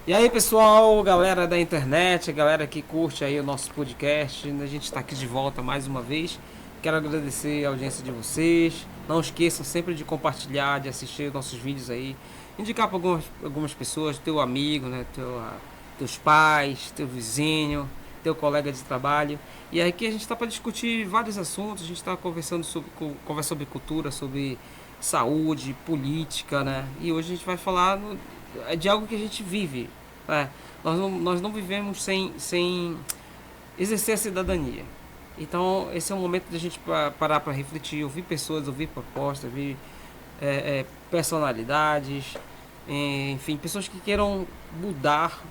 E aí, pessoal, galera da internet, galera que curte aí o nosso podcast, a gente está aqui de volta mais uma vez. Quero agradecer a audiência de vocês. Não esqueçam sempre de compartilhar, de assistir nossos vídeos aí, indicar para algumas pessoas, teu amigo, né, teus pais, teu vizinho, teu colega de trabalho. E aqui a gente está para discutir vários assuntos. A gente está conversando sobre conversa sobre cultura, sobre saúde, política, né? E hoje a gente vai falar de algo que a gente vive. Nós não vivemos sem exercer a cidadania. Então, esse é o momento da gente parar para refletir, ouvir pessoas, ouvir propostas, ouvir personalidades, enfim, pessoas que queiram mudar,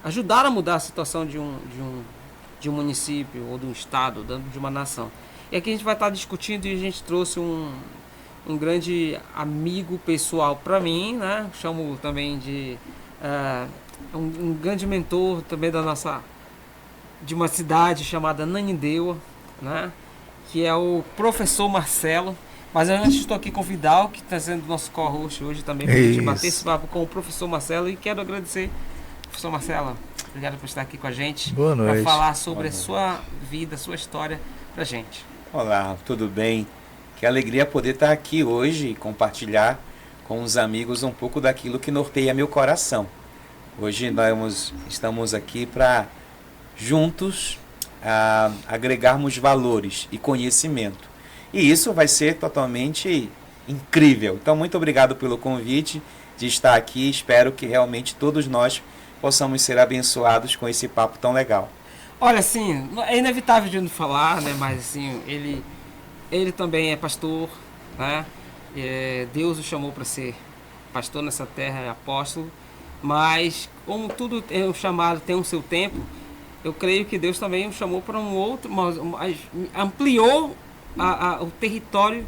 ajudar a mudar a situação de um município ou de um estado, de uma nação. E aqui a gente vai estar discutindo e a gente trouxe um grande amigo pessoal para mim, né? Chamo também de um grande mentor também de uma cidade chamada Nanindeua, né? Que é o professor Marcelo. Mas antes estou aqui com o Vidal, que está sendo nosso co-host hoje também, para a gente bater esse papo com o professor Marcelo. E quero agradecer, professor Marcelo, obrigado por estar aqui com a gente. Boa noite. Para falar sobre a sua vida, a sua história para a gente. Olá, tudo bem? Que alegria poder estar aqui hoje e compartilhar com os amigos um pouco daquilo que norteia meu coração. Hoje nós estamos aqui para juntos agregarmos valores e conhecimento. E isso vai ser totalmente incrível. Então, muito obrigado pelo convite de estar aqui. Espero que realmente todos nós possamos ser abençoados com esse papo tão legal. Olha, assim, é inevitável de não falar, né? Mas assim, ele também é pastor, né? Deus o chamou para ser pastor nessa terra, é apóstolo. Mas como tudo é um chamado, tem o seu tempo, eu creio que Deus também o chamou para um outro, ampliou o território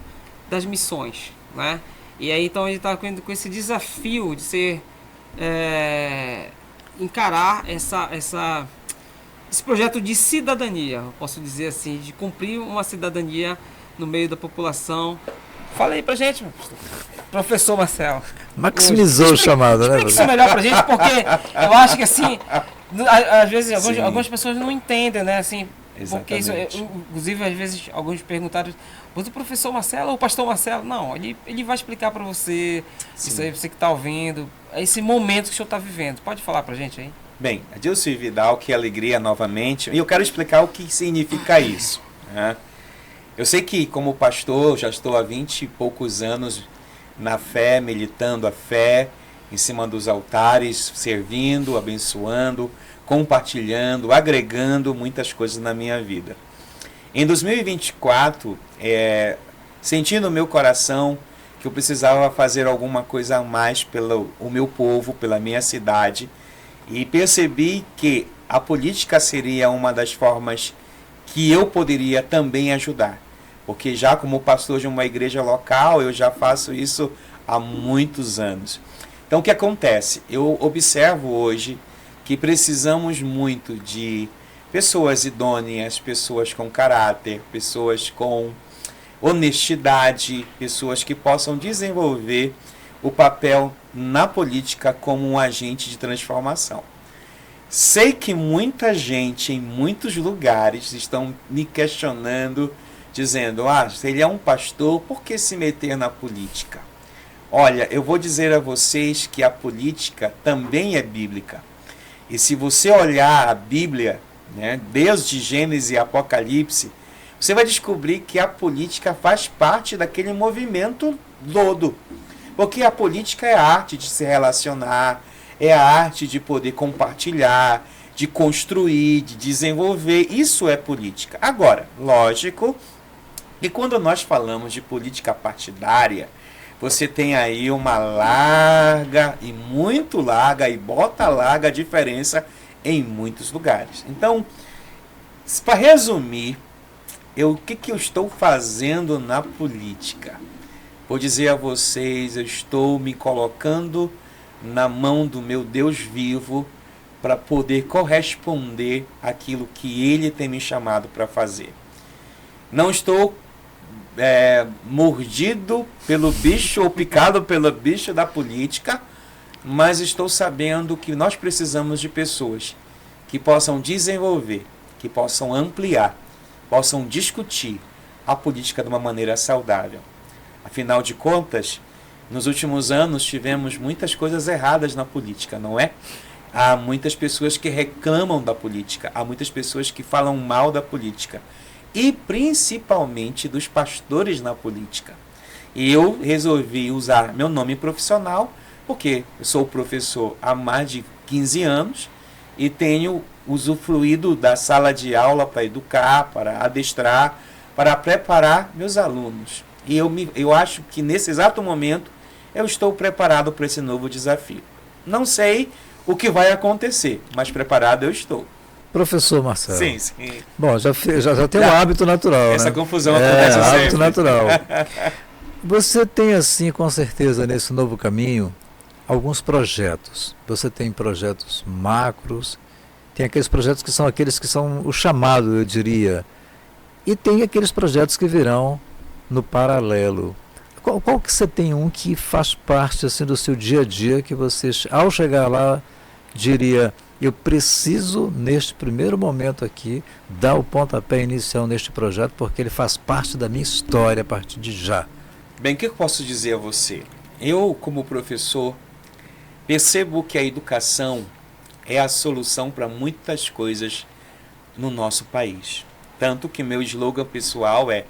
das missões, né? E aí então ele está com esse desafio de ser encarar esse projeto de cidadania, eu posso dizer assim, de cumprir uma cidadania no meio da população. Fala aí pra gente, professor Marcelo. Maximizou o chamado, né? Explica isso melhor pra gente, porque eu acho que assim, às vezes algumas pessoas não entendem, né? Assim, porque isso, inclusive às vezes alguns perguntaram, mas o professor Marcelo ou o pastor Marcelo? Não, ele vai explicar pra você, isso aí, você que tá ouvindo, esse momento que o senhor tá vivendo. Pode falar pra gente aí? Bem, Adilson e Vidal, que alegria novamente. E eu quero explicar o que significa isso, né? Eu sei que como pastor, já estou há 20 e poucos anos na fé, militando a fé, em cima dos altares, servindo, abençoando, compartilhando, agregando muitas coisas na minha vida. Em 2024, senti no meu coração que eu precisava fazer alguma coisa a mais pelo meu povo, pela minha cidade, e percebi que a política seria uma das formas que eu poderia também ajudar. Porque já como pastor de uma igreja local, eu já faço isso há muitos anos. Então o que acontece? Eu observo hoje que precisamos muito de pessoas idôneas, pessoas com caráter, pessoas com honestidade, pessoas que possam desenvolver o papel na política como um agente de transformação. Sei que muita gente em muitos lugares estão me questionando, dizendo, se ele é um pastor, por que se meter na política? Olha, eu vou dizer a vocês que a política também é bíblica. E se você olhar a Bíblia, né, desde Gênesis e Apocalipse, você vai descobrir que a política faz parte daquele movimento todo. Porque a política é a arte de se relacionar, é a arte de poder compartilhar, de construir, de desenvolver. Isso é política. Agora, lógico que quando nós falamos de política partidária, você tem aí uma larga e muito larga e bota larga diferença em muitos lugares. Então, para resumir, o que eu estou fazendo na política? Vou dizer a vocês, eu estou me colocando na mão do meu Deus vivo para poder corresponder àquilo que Ele tem me chamado para fazer. Não estou mordido pelo bicho ou picado pelo bicho da política, mas estou sabendo que nós precisamos de pessoas que possam desenvolver, que possam ampliar, possam discutir a política de uma maneira saudável. Afinal de contas, nos últimos anos tivemos muitas coisas erradas na política, não é? Há muitas pessoas que reclamam da política, há muitas pessoas que falam mal da política, e principalmente dos pastores na política. E eu resolvi usar meu nome profissional, porque eu sou professor há mais de 15 anos e tenho usufruído da sala de aula para educar, para adestrar, para preparar meus alunos. E eu acho que nesse exato momento eu estou preparado para esse novo desafio. Não sei o que vai acontecer, mas preparado eu estou. Professor Marcelo. Sim, sim. Bom, já tem um hábito natural, Essa né? confusão acontece sempre. Hábito natural. Você tem, assim, com certeza, nesse novo caminho, alguns projetos. Você tem projetos macros, tem aqueles projetos que são o chamado, eu diria, e tem aqueles projetos que virão no paralelo. Qual que você tem um que faz parte assim do seu dia a dia, que você, ao chegar lá, diria: eu preciso, neste primeiro momento aqui, dar o pontapé inicial neste projeto, porque ele faz parte da minha história a partir de já? Bem, o que eu posso dizer a você? Eu, como professor, percebo que a educação é a solução para muitas coisas no nosso país. Tanto que meu slogan pessoal é: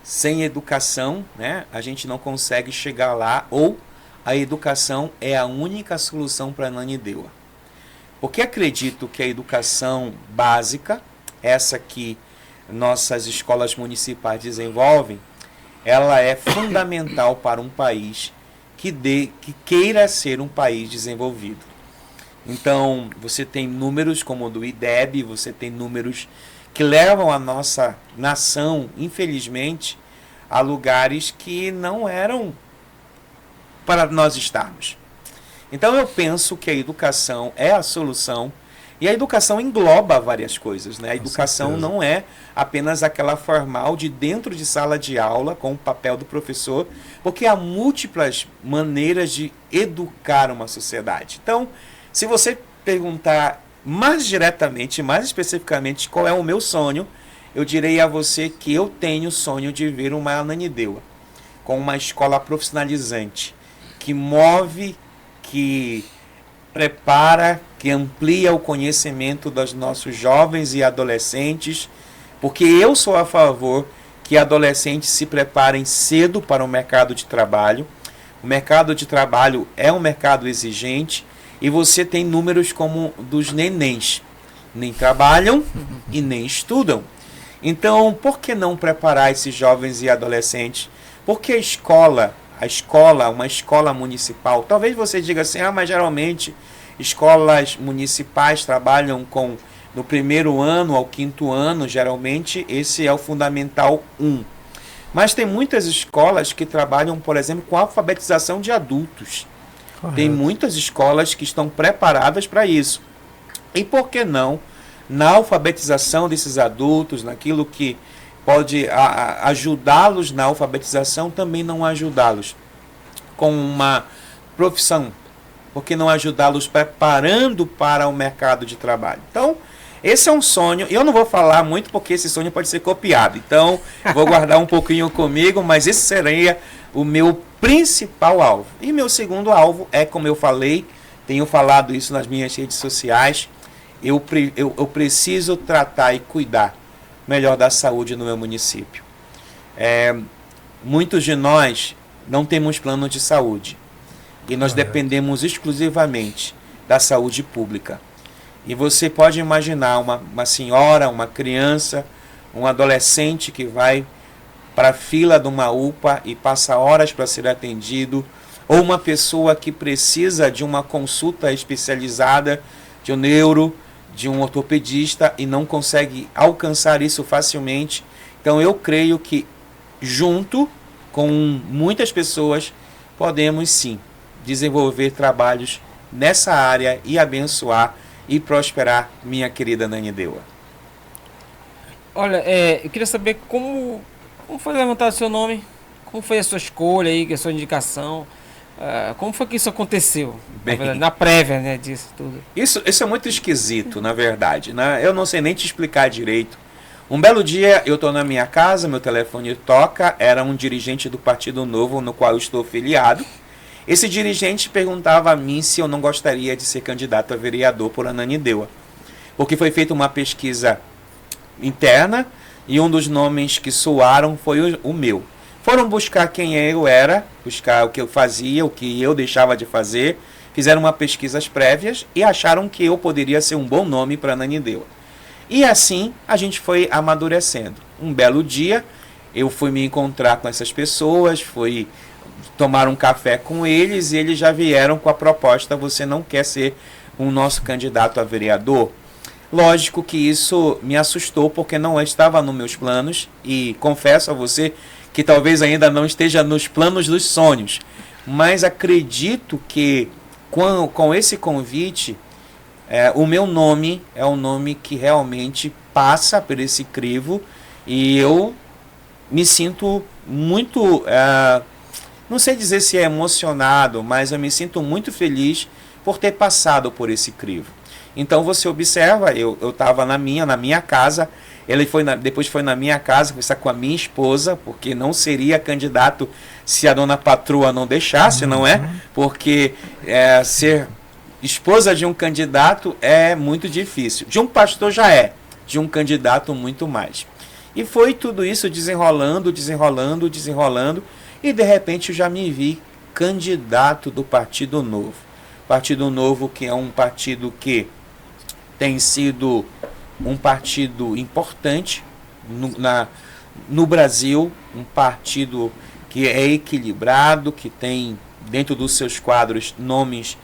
sem educação, né, a gente não consegue chegar lá, ou a educação é a única solução para Ananindeua. Porque acredito que a educação básica, essa que nossas escolas municipais desenvolvem, ela é fundamental para um país que queira ser um país desenvolvido. Então, você tem números como o do IDEB, você tem números que levam a nossa nação, infelizmente, a lugares que não eram para nós estarmos. Então, eu penso que a educação é a solução, e a educação engloba várias coisas, né? A educação não é apenas aquela formal de dentro de sala de aula, com o papel do professor, porque há múltiplas maneiras de educar uma sociedade. Então, se você perguntar mais diretamente, mais especificamente, qual é o meu sonho, eu direi a você que eu tenho o sonho de ver uma Ananindeua com uma escola profissionalizante, que move, que prepara, que amplia o conhecimento dos nossos jovens e adolescentes, porque eu sou a favor que adolescentes se preparem cedo para o mercado de trabalho. O mercado de trabalho é um mercado exigente, e você tem números como dos nenéns, nem trabalham e nem estudam. Então, por que não preparar esses jovens e adolescentes? Porque uma escola municipal, talvez você diga assim: mas geralmente escolas municipais trabalham no primeiro ano ao quinto ano, geralmente esse é o Fundamental 1. Mas tem muitas escolas que trabalham, por exemplo, com alfabetização de adultos. Correto. Tem muitas escolas que estão preparadas para isso. E por que não, na alfabetização desses adultos, naquilo que pode ajudá-los na alfabetização, também não ajudá-los com uma profissão? Por que não ajudá-los preparando para o mercado de trabalho? Então, esse é um sonho. Eu não vou falar muito porque esse sonho pode ser copiado. Então, vou guardar um pouquinho comigo, mas esse seria o meu principal alvo. E meu segundo alvo é, como eu falei, tenho falado isso nas minhas redes sociais, eu preciso tratar e cuidar melhor da saúde no meu município. Muitos de nós não temos plano de saúde e nós dependemos exclusivamente da saúde pública. E você pode imaginar uma senhora, uma criança, um adolescente que vai para a fila de uma UPA e passa horas para ser atendido, ou uma pessoa que precisa de uma consulta especializada de um neuro, de um ortopedista, e não consegue alcançar isso facilmente. Então eu creio que junto com muitas pessoas podemos sim desenvolver trabalhos nessa área e abençoar e prosperar minha querida Ananindeua. Olha, eu queria saber como foi levantado o seu nome, como foi a sua escolha aí, a sua indicação. Como foi que isso aconteceu? Bem, Na verdade, na prévia, né, disso tudo. isso é muito esquisito, na verdade, né? Eu não sei nem te explicar direito. Um belo dia eu estou na minha casa, meu telefone toca, era um dirigente do Partido Novo, no qual eu estou filiado. Esse dirigente perguntava a mim se eu não gostaria de ser candidato a vereador por Ananindeua, porque foi feita uma pesquisa interna e um dos nomes que soaram foi o meu. Foram buscar quem eu era, buscar o que eu fazia, o que eu deixava de fazer, fizeram uma pesquisas prévias e acharam que eu poderia ser um bom nome para Ananindeua. E assim a gente foi amadurecendo. Um belo dia eu fui me encontrar com essas pessoas, fui tomar um café com eles e eles já vieram com a proposta: você não quer ser o nosso candidato a vereador? Lógico que isso me assustou, porque não estava nos meus planos, e confesso a você que talvez ainda não esteja nos planos dos sonhos, mas acredito que com esse convite, o meu nome é um nome que realmente passa por esse crivo, e eu me sinto muito, não sei dizer se é emocionado, mas eu me sinto muito feliz por ter passado por esse crivo. Então você observa, eu estava na minha casa, ele depois foi na minha casa conversar com a minha esposa, porque não seria candidato se a dona patroa não deixasse, não é? Porque ser esposa de um candidato é muito difícil. De um pastor já é, de um candidato muito mais. E foi tudo isso desenrolando, e de repente eu já me vi candidato do Partido Novo. Partido Novo, que é um partido que tem sido um partido importante no Brasil, um partido que é equilibrado, que tem dentro dos seus quadros nomes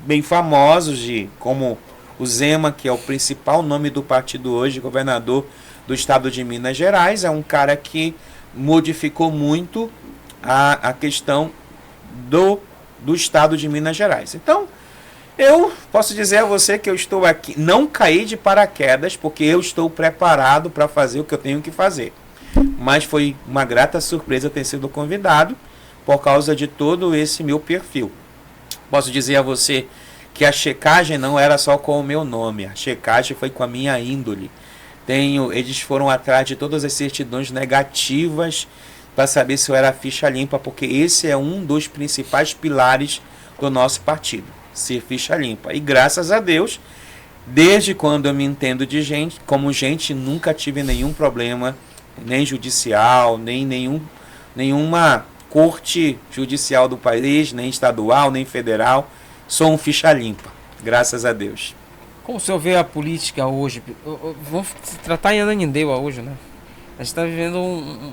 bem famosos, como o Zema, que é o principal nome do partido hoje, governador do estado de Minas Gerais. É um cara que modificou muito a questão do estado de Minas Gerais. Então, eu posso dizer a você que eu estou aqui, não caí de paraquedas, porque eu estou preparado para fazer o que eu tenho que fazer. Mas foi uma grata surpresa ter sido convidado por causa de todo esse meu perfil. Posso dizer a você que a checagem não era só com o meu nome, a checagem foi com a minha índole. Eles foram atrás de todas as certidões negativas para saber se eu era ficha limpa, porque esse é um dos principais pilares do nosso partido, ser ficha limpa. E graças a Deus, desde quando eu me entendo de gente, nunca tive nenhum problema, nem judicial, nem nenhuma corte judicial do país, nem estadual, nem federal. Sou um ficha limpa, graças a Deus. Como o senhor vê a política hoje? Vamos se tratar em Ananindeua hoje, né? A gente está vivendo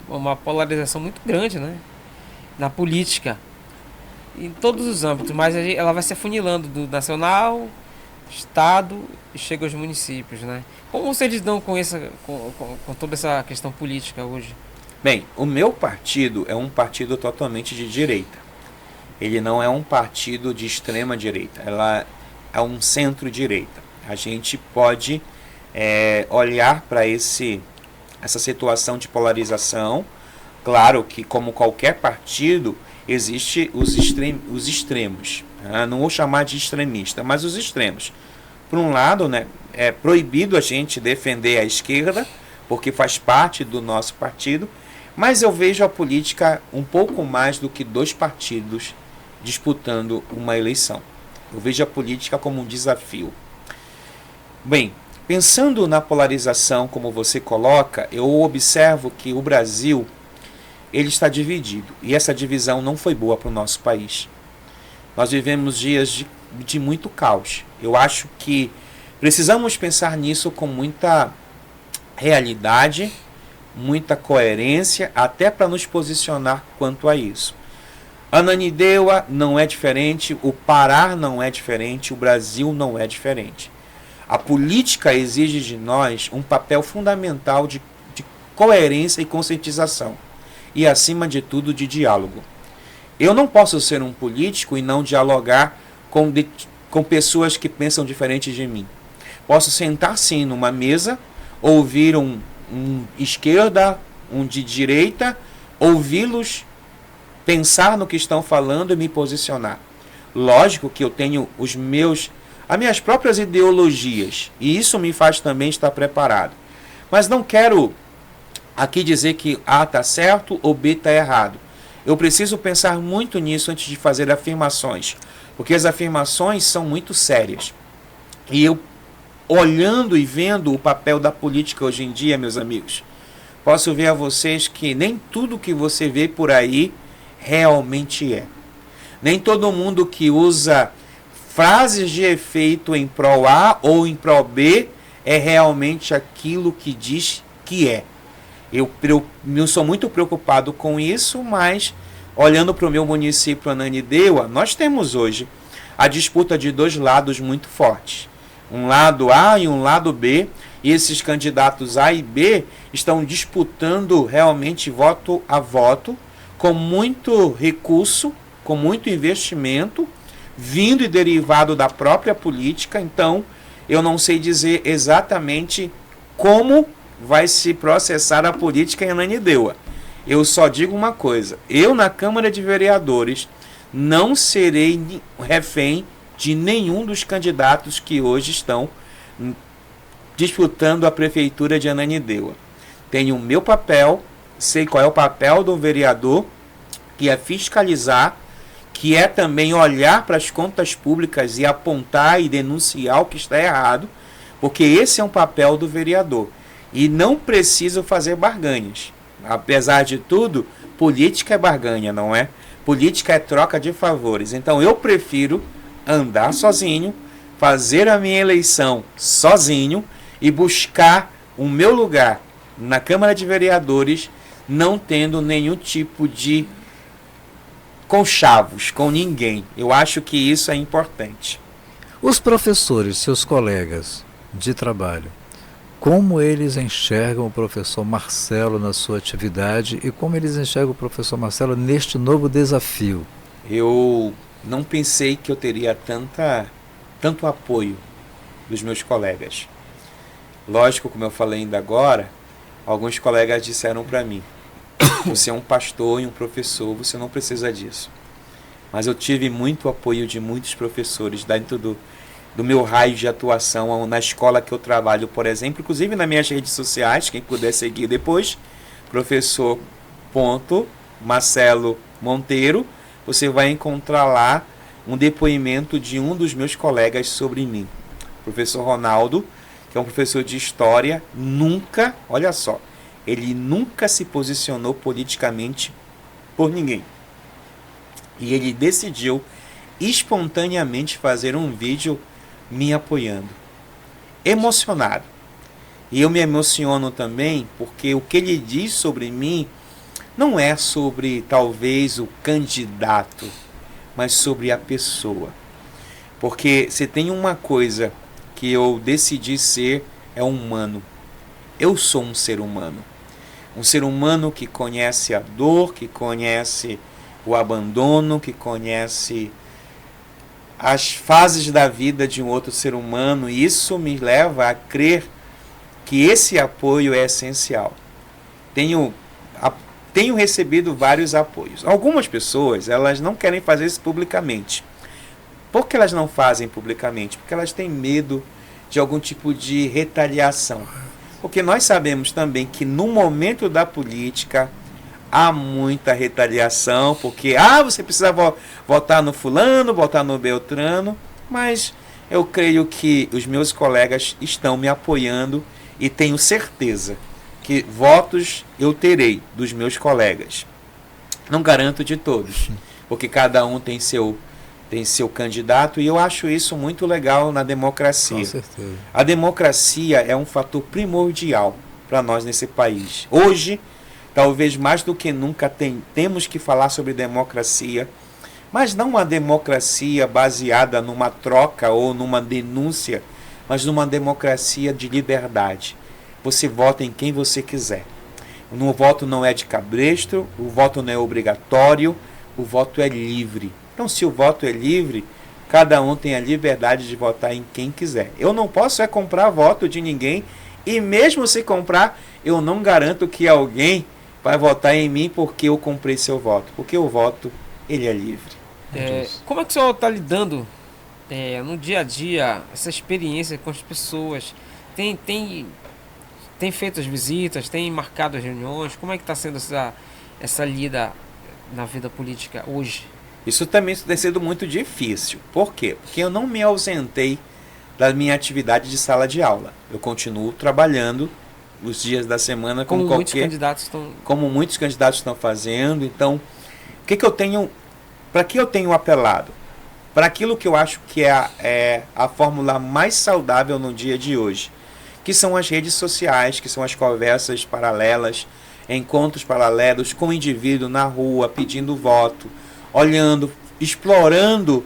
uma polarização muito grande, né? Na política, em todos os âmbitos, mas ela vai se afunilando do nacional, estado e chega aos municípios, né? Como vocês lidam com toda essa questão política hoje? Bem, o meu partido é um partido totalmente de direita. Ele não é um partido de extrema direita, ela é um centro-direita. A gente pode olhar para essa situação de polarização. Claro que, como qualquer partido, existe os extremos. Não vou chamar de extremista, mas os extremos. Por um lado, né, é proibido a gente defender a esquerda, porque faz parte do nosso partido, mas eu vejo a política um pouco mais do que dois partidos disputando uma eleição. Eu vejo a política como um desafio. Bem, pensando na polarização, como você coloca, eu observo que o Brasil ele está dividido, e essa divisão não foi boa para o nosso país. Nós vivemos dias de muito caos. Eu acho que precisamos pensar nisso com muita realidade, muita coerência, até para nos posicionar quanto a isso. Ananindeua não é diferente, o Pará não é diferente, o Brasil não é diferente. A política exige de nós um papel fundamental de coerência e conscientização, e acima de tudo de diálogo. Eu não posso ser um político e não dialogar com pessoas que pensam diferente de mim. Posso sentar sim numa mesa, ouvir um esquerda, um de direita, ouvi-los pensar no que estão falando e me posicionar. Lógico que eu tenho as minhas próprias ideologias, e isso me faz também estar preparado. Mas não quero aqui dizer que A está certo ou B está errado. Eu preciso pensar muito nisso antes de fazer afirmações, porque as afirmações são muito sérias. E eu, olhando e vendo o papel da política hoje em dia, meus amigos, posso ver a vocês que nem tudo que você vê por aí realmente é. Nem todo mundo que usa frases de efeito em prol A ou em prol B é realmente aquilo que diz que é. Eu sou muito preocupado com isso, mas olhando para o meu município, Ananindeua, nós temos hoje a disputa de dois lados muito fortes. Um lado A e um lado B, e esses candidatos A e B estão disputando realmente voto a voto, com muito recurso, com muito investimento, vindo e derivado da própria política. Então, eu não sei dizer exatamente como vai se processar a política em Ananindeua. Eu só digo uma coisa: eu na Câmara de Vereadores não serei refém de nenhum dos candidatos que hoje estão disputando a prefeitura de Ananindeua. Tenho o meu papel, sei qual é o papel do vereador, que é fiscalizar, que é também olhar para as contas públicas e apontar e denunciar o que está errado, porque esse é um papel do vereador. E não preciso fazer barganhas. Apesar de tudo, política é barganha, não é? Política é troca de favores. Então eu prefiro andar sozinho, fazer a minha eleição sozinho e buscar o meu lugar na Câmara de Vereadores, não tendo nenhum tipo de conchavos com ninguém. Eu acho que isso é importante. Os professores, seus colegas de trabalho, como eles enxergam o professor Marcelo na sua atividade e como eles enxergam o professor Marcelo neste novo desafio? Eu não pensei que eu teria tanto apoio dos meus colegas. Lógico, como eu falei ainda agora, alguns colegas disseram para mim: você é um pastor e um professor, você não precisa disso. Mas eu tive muito apoio de muitos professores dentro do meu raio de atuação na escola que eu trabalho, por exemplo, inclusive nas minhas redes sociais, quem puder seguir depois, professor Marcelo Monteiro, você vai encontrar lá um depoimento de um dos meus colegas sobre mim. Professor Ronaldo, que é um professor de história, olha só, ele nunca se posicionou politicamente por ninguém. E ele decidiu espontaneamente fazer um vídeo me apoiando. Emocionado. E eu me emociono também porque o que ele diz sobre mim não é sobre talvez o candidato, mas sobre a pessoa. Porque se tem uma coisa que eu decidi ser, é humano. Eu sou um ser humano. Um ser humano que conhece a dor, que conhece o abandono, que conhece as fases da vida de um outro ser humano, e isso me leva a crer que esse apoio é essencial. Tenho recebido vários apoios. Algumas pessoas, elas não querem fazer isso publicamente. Por que elas não fazem publicamente? Porque elas têm medo de algum tipo de retaliação. Porque nós sabemos também que no momento da política há muita retaliação, porque você precisa votar no fulano, votar no beltrano, mas eu creio que os meus colegas estão me apoiando e tenho certeza que votos eu terei dos meus colegas. Não garanto de todos, porque cada um tem seu candidato, e eu acho isso muito legal na democracia. Com certeza. A democracia é um fator primordial para nós nesse país. Hoje, talvez mais do que nunca temos que falar sobre democracia, mas não uma democracia baseada numa troca ou numa denúncia, mas numa democracia de liberdade. Você vota em quem você quiser. O voto não é de cabresto, o voto não é obrigatório, o voto é livre. Então, se o voto é livre, cada um tem a liberdade de votar em quem quiser. Eu não posso comprar voto de ninguém, e mesmo se comprar, eu não garanto que alguém vai votar em mim porque eu comprei seu voto. Porque o voto, ele é livre. Como é que o senhor está lidando no dia a dia, essa experiência com as pessoas? Tem feito as visitas, tem marcado as reuniões? Como é que está sendo essa lida na vida política hoje? Isso também tem sido muito difícil. Por quê? Porque eu não me ausentei da minha atividade de sala de aula. Eu continuo trabalhando os dias da semana como muitos candidatos estão... como muitos candidatos estão fazendo. Então, para que eu tenho apelado? Para aquilo que eu acho que é a fórmula mais saudável no dia de hoje, que são as redes sociais, que são as conversas paralelas, encontros paralelos com o indivíduo na rua, pedindo voto, olhando, explorando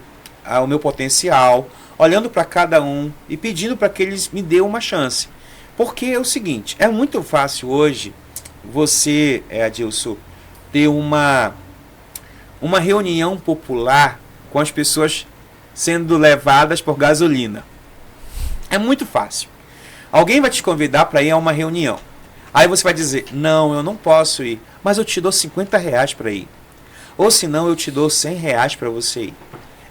o meu potencial, olhando para cada um e pedindo para que eles me dêem uma chance. Porque é o seguinte, é muito fácil hoje você, Adilson, ter uma reunião popular com as pessoas sendo levadas por gasolina. É muito fácil. Alguém vai te convidar para ir a uma reunião. Aí você vai dizer, não, eu não posso ir, mas eu te dou R$50 para ir. Ou se não, eu te dou R$100 para você ir.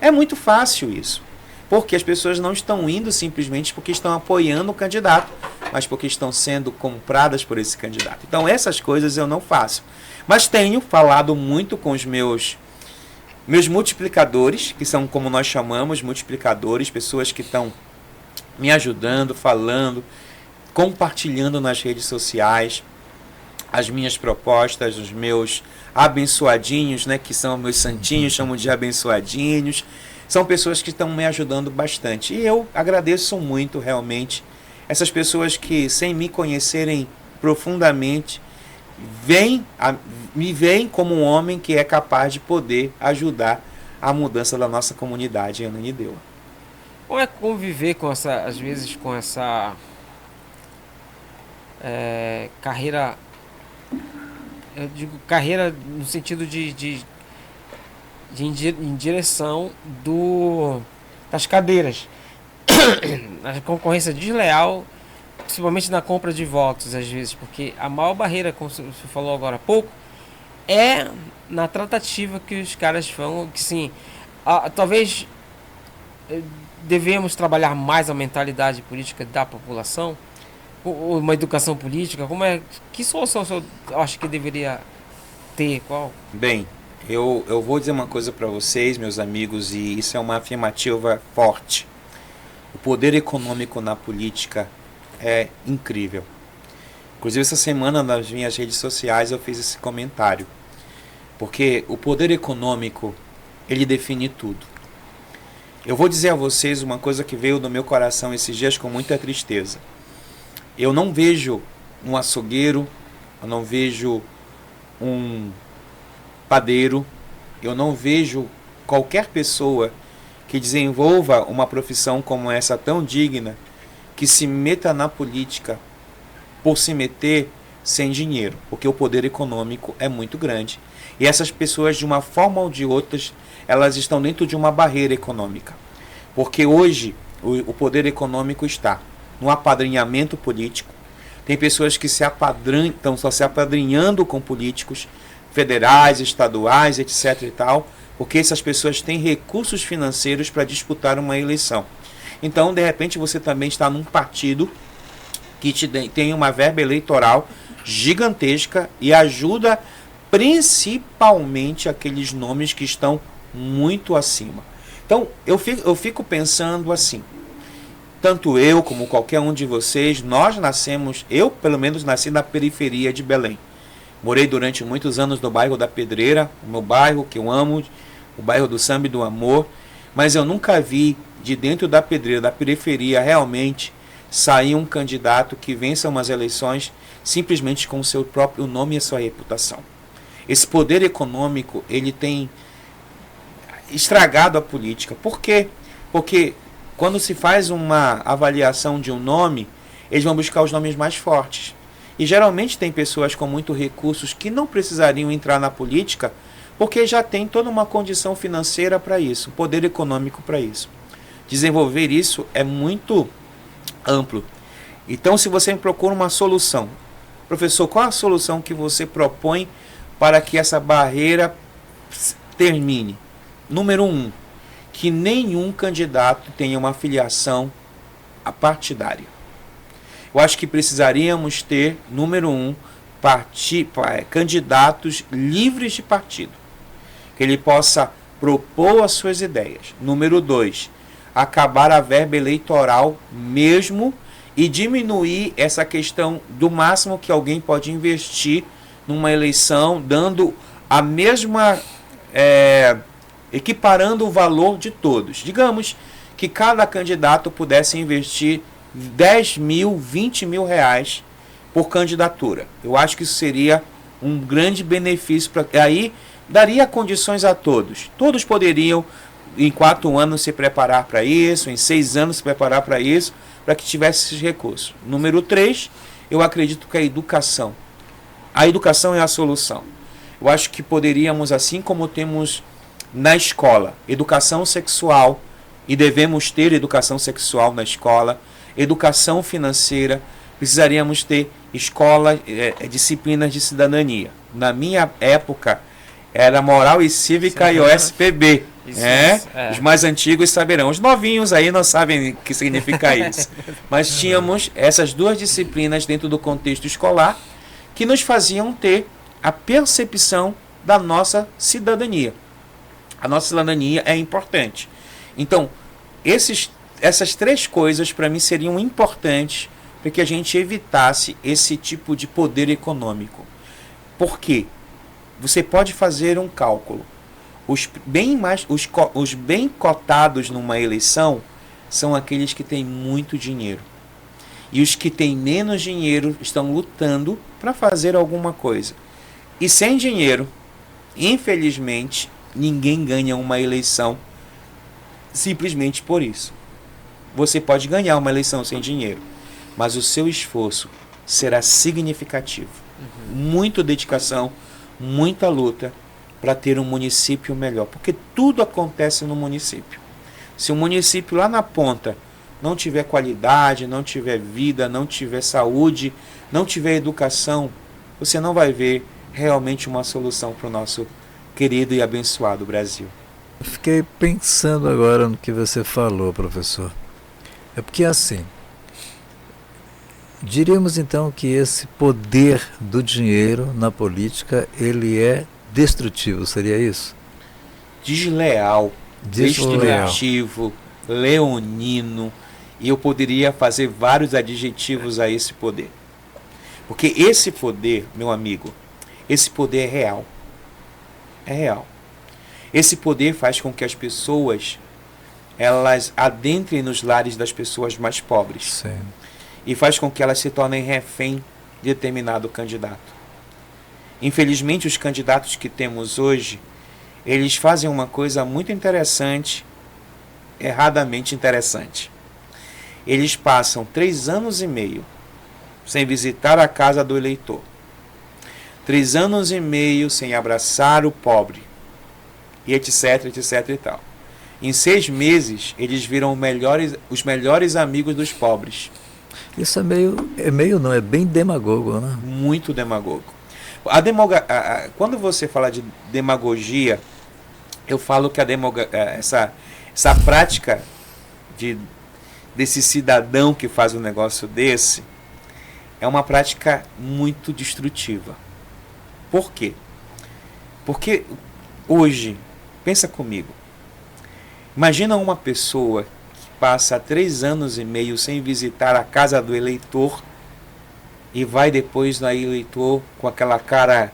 É muito fácil isso. Porque as pessoas não estão indo simplesmente porque estão apoiando o candidato, mas porque estão sendo compradas por esse candidato. Então essas coisas eu não faço. Mas tenho falado muito com os meus multiplicadores, que são como nós chamamos, multiplicadores, pessoas que estão me ajudando, falando, compartilhando nas redes sociais as minhas propostas, os meus abençoadinhos, né, que são meus santinhos, chamo de abençoadinhos. São pessoas que estão me ajudando bastante. E eu agradeço muito, realmente, essas pessoas que, sem me conhecerem profundamente, me veem como um homem que é capaz de poder ajudar a mudança da nossa comunidade em Ananindeua. Como é conviver com às vezes, com essa carreira, eu digo carreira no sentido em direção das cadeiras, a concorrência desleal, principalmente na compra de votos, às vezes, porque a maior barreira, como você falou agora há pouco, é na tratativa que os caras vão, que sim, talvez devemos trabalhar mais a mentalidade política da população, ou uma educação política. Que solução o senhor acha que deveria ter? Qual? Bem, eu vou dizer uma coisa para vocês, meus amigos, e isso é uma afirmativa forte. O poder econômico na política é incrível. Inclusive, essa semana nas minhas redes sociais eu fiz esse comentário. Porque o poder econômico, ele define tudo. Eu vou dizer a vocês uma coisa que veio do meu coração esses dias com muita tristeza. Eu não vejo um açougueiro, eu não vejo um padeiro, eu não vejo qualquer pessoa que desenvolva uma profissão como essa tão digna, que se meta na política por se meter sem dinheiro, porque o poder econômico é muito grande. E essas pessoas, de uma forma ou de outra, elas estão dentro de uma barreira econômica. Porque hoje o poder econômico está no apadrinhamento político. Tem pessoas que estão só se apadrinhando com políticos federais, estaduais, etc. e tal, porque essas pessoas têm recursos financeiros para disputar uma eleição. Então, de repente, você também está num partido que tem uma verba eleitoral gigantesca e ajuda principalmente aqueles nomes que estão muito acima. Então, eu fico pensando assim, tanto eu como qualquer um de vocês, nós nascemos, eu pelo menos nasci na periferia de Belém. Morei durante muitos anos no bairro da Pedreira, o meu bairro que eu amo, o bairro do Samba e do Amor, mas eu nunca vi de dentro da Pedreira, da periferia, realmente sair um candidato que vença umas eleições simplesmente com o seu próprio nome e a sua reputação. Esse poder econômico, ele tem estragado a política. Por quê? Porque quando se faz uma avaliação de um nome, eles vão buscar os nomes mais fortes. E geralmente tem pessoas com muitos recursos que não precisariam entrar na política porque já tem toda uma condição financeira para isso, poder econômico para isso. Desenvolver isso é muito amplo. Então, se você procura uma solução Professor, qual a solução que você propõe para que essa barreira termine? Número 1, que nenhum candidato tenha uma filiação partidária. Eu acho que precisaríamos ter, número 1, candidatos livres de partido, que ele possa propor as suas ideias. Número 2, acabar a verba eleitoral mesmo e diminuir essa questão do máximo que alguém pode investir numa eleição, dando a mesma, equiparando o valor de todos. Digamos que cada candidato pudesse investir 10 mil, 20 mil reais por candidatura. Eu acho que isso seria um grande benefício. Aí daria condições a todos. Todos poderiam, em 4 anos, se preparar para isso, em 6 anos se preparar para isso, para que tivesse esses recursos. Número 3, eu acredito que a educação. A educação é a solução. Eu acho que poderíamos, assim como temos na escola, educação sexual, e devemos ter educação sexual na escola, educação financeira, precisaríamos ter escola, disciplinas de cidadania. Na minha época, era moral e cívica e OSPB. Os mais antigos saberão. Os novinhos aí não sabem o que significa isso. Mas tínhamos essas 2 disciplinas dentro do contexto escolar que nos faziam ter a percepção da nossa cidadania. A nossa cidadania é importante. Então, essas 3 coisas para mim seriam importantes para que a gente evitasse esse tipo de poder econômico. Por quê? Você pode fazer um cálculo. Os bem cotados numa eleição são aqueles que têm muito dinheiro. E os que têm menos dinheiro estão lutando para fazer alguma coisa. E sem dinheiro, infelizmente, ninguém ganha uma eleição simplesmente por isso. Você pode ganhar uma eleição sem dinheiro, mas o seu esforço será significativo. Muita dedicação, muita luta para ter um município melhor, porque tudo acontece no município. Se o município lá na ponta não tiver qualidade, não tiver vida, não tiver saúde, não tiver educação, você não vai ver realmente uma solução para o nosso querido e abençoado Brasil. Eu fiquei pensando agora no que você falou, professor. É porque assim, diríamos então que esse poder do dinheiro na política, ele é destrutivo, seria isso? Desleal, destrutivo, leonino, e eu poderia fazer vários adjetivos a esse poder. Porque esse poder, meu amigo, esse poder é real. É real. Esse poder faz com que as pessoas, elas adentrem nos lares das pessoas mais pobres. Sim. E faz com que elas se tornem refém de determinado candidato. Infelizmente, os candidatos que temos hoje, eles fazem uma coisa muito interessante, erradamente interessante. Eles passam 3 anos e meio sem visitar a casa do eleitor. 3 anos e meio sem abraçar o pobre. E etc, etc e tal. Em 6 meses, eles viram os melhores amigos dos pobres. Isso é bem demagogo, né? Muito demagogo. Quando você fala de demagogia, eu falo que essa prática desse cidadão que faz um negócio desse é uma prática muito destrutiva. Por quê? Porque hoje, pensa comigo, imagina uma pessoa que passa 3 anos e meio sem visitar a casa do eleitor e vai depois no eleitor com aquela cara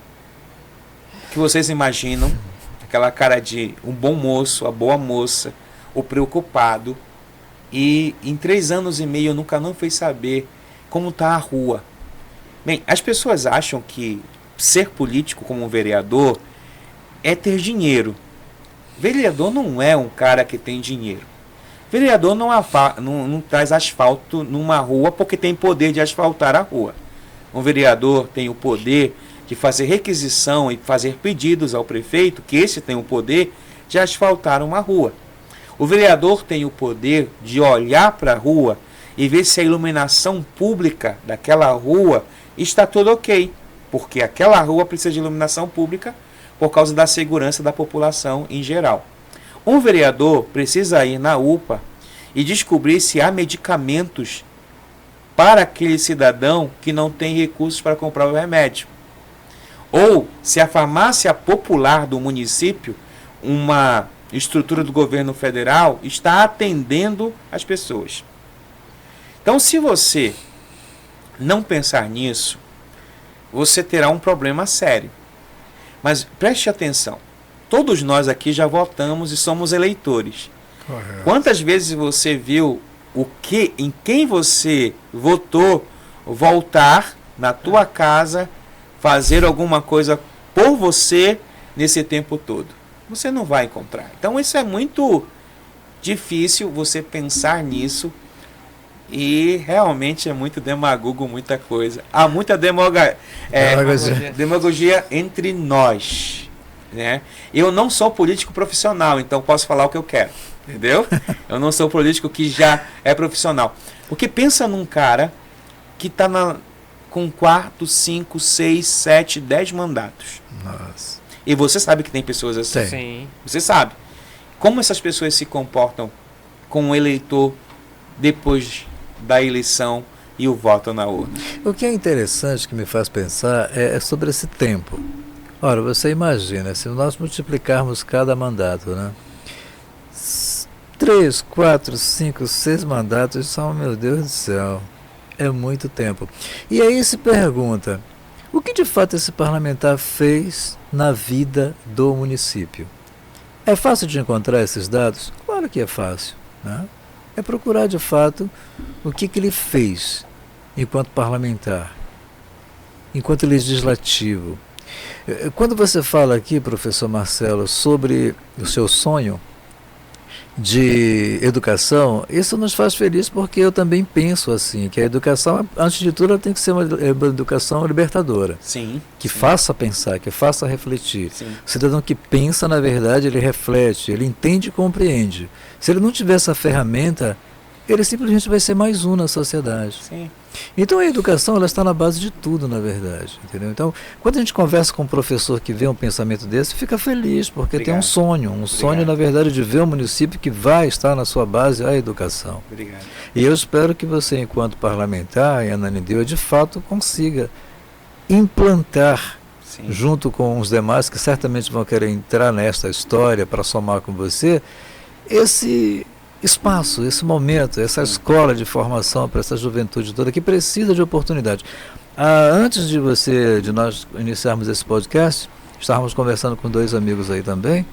que vocês imaginam, aquela cara de um bom moço, a boa moça, o preocupado, e em 3 anos e meio nunca não fez saber como está a rua. Bem, as pessoas acham que ser político como um vereador é ter dinheiro. Vereador não é um cara que tem dinheiro. Vereador não traz asfalto numa rua porque tem poder de asfaltar a rua. Um vereador tem o poder de fazer requisição e fazer pedidos ao prefeito, que esse tem o poder de asfaltar uma rua. O vereador tem o poder de olhar para a rua e ver se a iluminação pública daquela rua está tudo ok, porque aquela rua precisa de iluminação pública por causa da segurança da população em geral. Um vereador precisa ir na UPA e descobrir se há medicamentos para aquele cidadão que não tem recursos para comprar o remédio. Ou se a farmácia popular do município, uma estrutura do governo federal, está atendendo as pessoas. Então, se você não pensar nisso, você terá um problema sério. Mas preste atenção, todos nós aqui já votamos e somos eleitores. Correto. Quantas vezes você viu em quem você votou voltar na tua casa, fazer alguma coisa por você nesse tempo todo? Você não vai encontrar. Então isso é muito difícil você pensar nisso e realmente é muito demagogo, muita coisa. Há muita demagogia entre nós, né? Eu não sou político profissional, então posso falar o que eu quero, entendeu? Eu não sou político que já é profissional. Porque pensa num cara que está com 4, 5, 6, 7, 10 mandatos. Nossa. E você sabe que tem pessoas assim. Sim. Você sabe. Como essas pessoas se comportam com o eleitor depois da eleição e o voto na urna? O que é interessante, que me faz pensar, é sobre esse tempo. Ora, você imagina, se nós multiplicarmos cada mandato, né? 3, 4, 5, 6 mandatos são, meu Deus do céu, é muito tempo. E aí se pergunta, o que de fato esse parlamentar fez na vida do município? É fácil de encontrar esses dados? Claro que é fácil, né? É procurar de fato o que ele fez enquanto parlamentar, enquanto legislativo. Quando você fala aqui, professor Marcelo, sobre o seu sonho de educação, isso nos faz feliz porque eu também penso assim, que a educação, antes de tudo, ela tem que ser uma educação libertadora. Sim. Que faça pensar, que faça refletir. Sim. O cidadão que pensa, na verdade, ele reflete, ele entende e compreende. Se ele não tiver essa ferramenta, ele simplesmente vai ser mais um na sociedade. Sim. Então a educação, ela está na base de tudo, na verdade, entendeu? Então, quando a gente conversa com um professor que vê um pensamento desse, fica feliz, porque tem um sonho, sonho, na verdade, de ver um município que vai estar na sua base a educação. Obrigado. E eu espero que você, enquanto parlamentar, e Ananindeua, de fato consiga implantar, Sim. junto com os demais que certamente vão querer entrar nesta história para somar com você, esse espaço, esse momento, essa escola de formação para essa juventude toda que precisa de oportunidade. Antes de nós iniciarmos esse podcast, estávamos conversando com 2 amigos aí também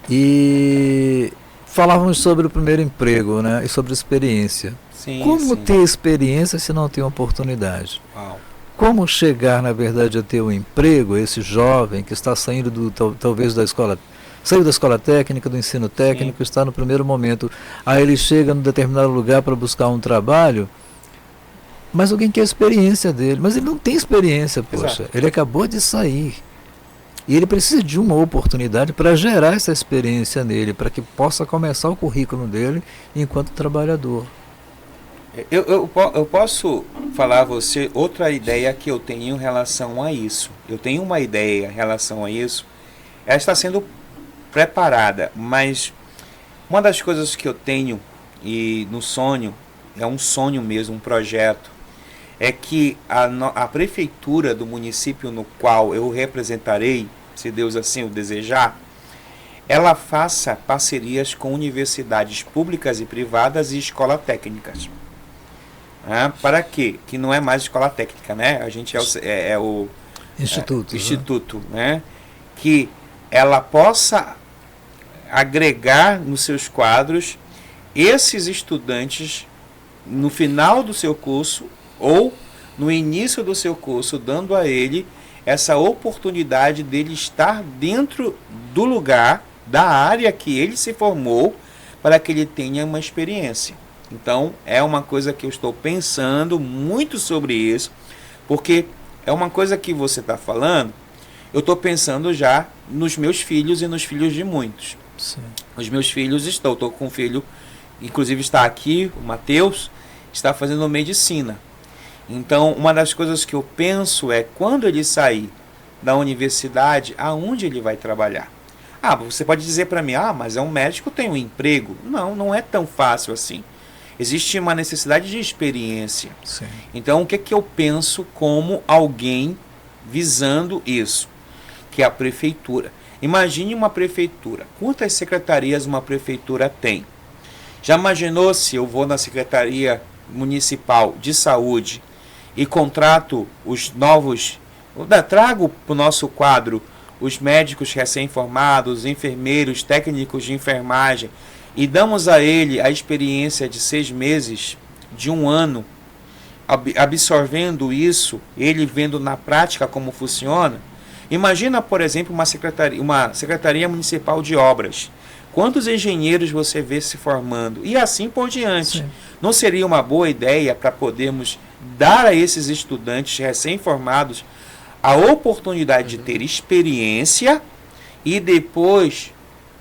e falávamos sobre o primeiro emprego, né, e sobre experiência. Sim, Como sim. ter experiência se não tem oportunidade? Uau. Como chegar, na verdade, a ter um emprego, esse jovem que está saindo talvez da escola, saiu da escola técnica, do ensino técnico, está no primeiro momento, aí ele chega num determinado lugar para buscar um trabalho, mas alguém quer a experiência dele, mas ele não tem experiência, poxa, Exato. ele acabou de sair. E ele precisa de uma oportunidade para gerar essa experiência nele, para que possa começar o currículo dele enquanto trabalhador. Eu posso falar a você outra ideia que eu tenho em relação a isso. Eu tenho uma ideia em relação a isso. Ela está sendo preparada, mas uma das coisas que eu tenho e no sonho, é um sonho mesmo, um projeto, é que a prefeitura do município no qual eu representarei, se Deus assim o desejar, ela faça parcerias com universidades públicas e privadas e escolas técnicas. Para quê? Que não é mais escola técnica, né? A gente é o Instituto. Instituto, né? Que ela possa agregar nos seus quadros esses estudantes no final do seu curso ou no início do seu curso, dando a ele essa oportunidade dele estar dentro do lugar, da área que ele se formou, para que ele tenha uma experiência. Então, é uma coisa que eu estou pensando muito sobre isso, porque é uma coisa que você está falando, eu estou pensando já nos meus filhos e nos filhos de muitos. Sim. Os meus filhos estou com um filho, inclusive está aqui, o Matheus, está fazendo medicina. Então, uma das coisas que eu penso é, quando ele sair da universidade, aonde ele vai trabalhar? Ah, você pode dizer para mim, mas é um médico, tem um emprego. Não, não é tão fácil assim. Existe uma necessidade de experiência. Sim. Então, o que eu penso como alguém visando isso? Que é a prefeitura. Imagine uma prefeitura. Quantas secretarias uma prefeitura tem? Já imaginou se eu vou na Secretaria Municipal de Saúde e contrato os novos, trago para o nosso quadro os médicos recém-formados, enfermeiros, técnicos de enfermagem, e damos a ele a experiência de 6 meses, de 1 ano, absorvendo isso, ele vendo na prática como funciona. Imagina, por exemplo, uma secretaria municipal de obras. Quantos engenheiros você vê se formando? E assim por diante. Sim. Não seria uma boa ideia para podermos dar a esses estudantes recém-formados a oportunidade de ter experiência e depois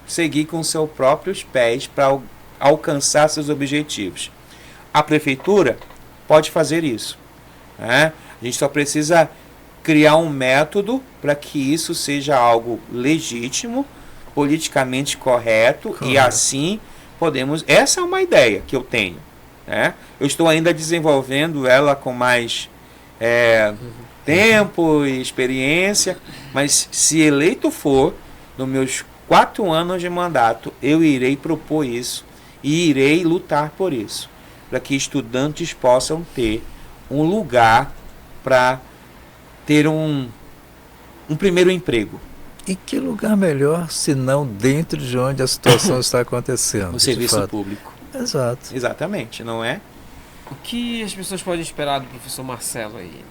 seguir com seus próprios pés para alcançar seus objetivos? A prefeitura pode fazer isso, né? A gente só precisa criar um método para que isso seja algo legítimo, politicamente correto. E assim podemos... Essa é uma ideia que eu tenho, né? Eu estou ainda desenvolvendo ela com mais tempo e experiência, mas se eleito for, nos meus 4 anos de mandato, eu irei propor isso e irei lutar por isso, para que estudantes possam ter um lugar para ter um primeiro emprego. E que lugar melhor se não dentro de onde a situação está acontecendo? O serviço público. Exato. Exatamente, não é? O que as pessoas podem esperar do professor Marcelo aí?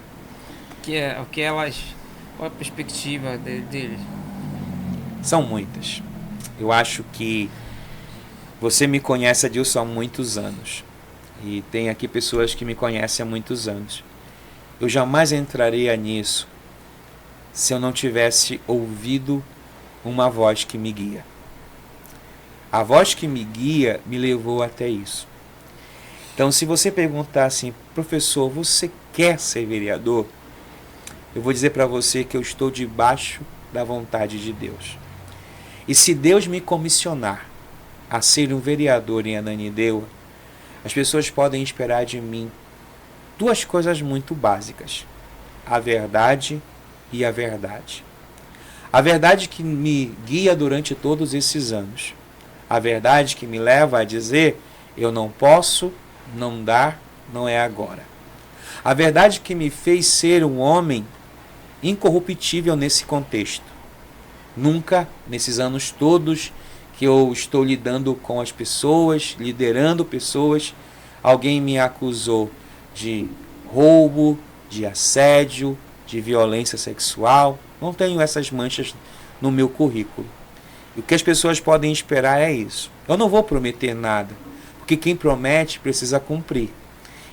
Qual a perspectiva dele? São muitas. Eu acho que você me conhece, Adilson, há muitos anos. E tem aqui pessoas que me conhecem há muitos anos. Eu jamais entraria nisso se eu não tivesse ouvido uma voz que me guia. A voz que me guia me levou até isso. Então, se você perguntar assim, professor, você quer ser vereador? Eu vou dizer para você que eu estou debaixo da vontade de Deus. E se Deus me comissionar a ser um vereador em Ananindeua, as pessoas podem esperar de mim 2 coisas muito básicas: a verdade e a verdade. A verdade que me guia durante todos esses anos. A verdade que me leva a dizer, eu não posso, não dá, não é agora. A verdade que me fez ser um homem incorruptível nesse contexto. Nunca, nesses anos todos que eu estou lidando com as pessoas, liderando pessoas, alguém me acusou de roubo, de assédio, de violência sexual. Não tenho essas manchas no meu currículo. E o que as pessoas podem esperar é isso. Eu não vou prometer nada, porque quem promete precisa cumprir.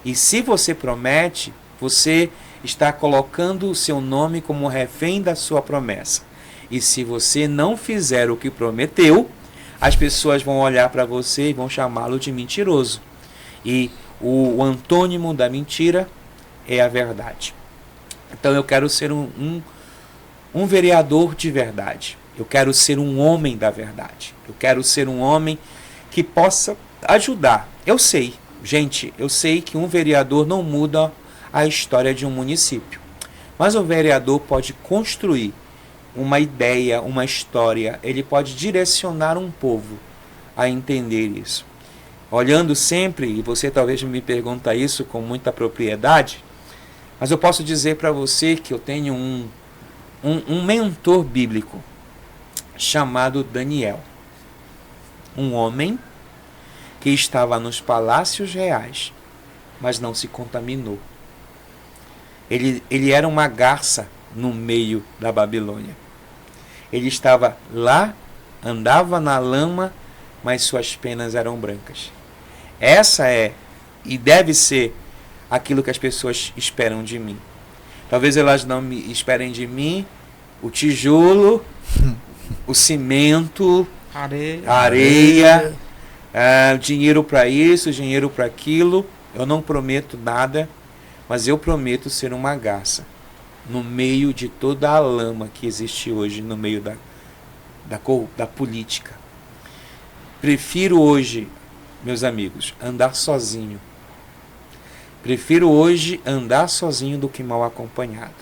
E se você promete, você está colocando o seu nome como refém da sua promessa. E se você não fizer o que prometeu, as pessoas vão olhar para você e vão chamá-lo de mentiroso. E o antônimo da mentira é a verdade. Então eu quero ser um vereador de verdade. Eu quero ser um homem da verdade. Eu quero ser um homem que possa ajudar. Eu sei, gente, eu sei que um vereador não muda a história de um município. Mas o vereador pode construir uma ideia, uma história. Ele pode direcionar um povo a entender isso. Olhando sempre, e você talvez me pergunta isso com muita propriedade, mas eu posso dizer para você que eu tenho um mentor bíblico chamado Daniel. Um homem que estava nos palácios reais, mas não se contaminou. Ele era uma garça no meio da Babilônia. Ele estava lá, andava na lama, mas suas penas eram brancas. Essa é e deve ser aquilo que as pessoas esperam de mim. Talvez elas não me esperem de mim o tijolo, o cimento, areia, dinheiro para isso, dinheiro para aquilo, Eu não prometo nada, mas eu prometo ser uma garça no meio de toda a lama que existe hoje no meio da política. Prefiro hoje, meus amigos, andar sozinho. Prefiro hoje andar sozinho do que mal acompanhado.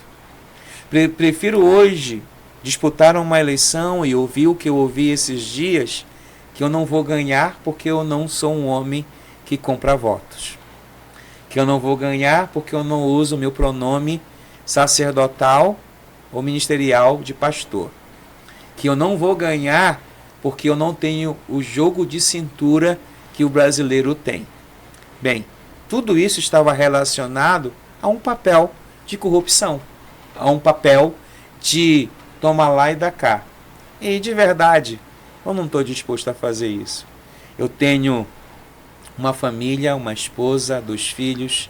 Prefiro hoje disputar uma eleição e ouvir o que eu ouvi esses dias, que eu não vou ganhar porque eu não sou um homem que compra votos. Que eu não vou ganhar porque eu não uso o meu pronome sacerdotal ou ministerial de pastor. Que eu não vou ganhar porque eu não tenho o jogo de cintura que o brasileiro tem. Bem, tudo isso estava relacionado a um papel de corrupção, a um papel de toma lá e dá cá. E de verdade, eu não estou disposto a fazer isso. Eu tenho uma família, uma esposa, 2 filhos,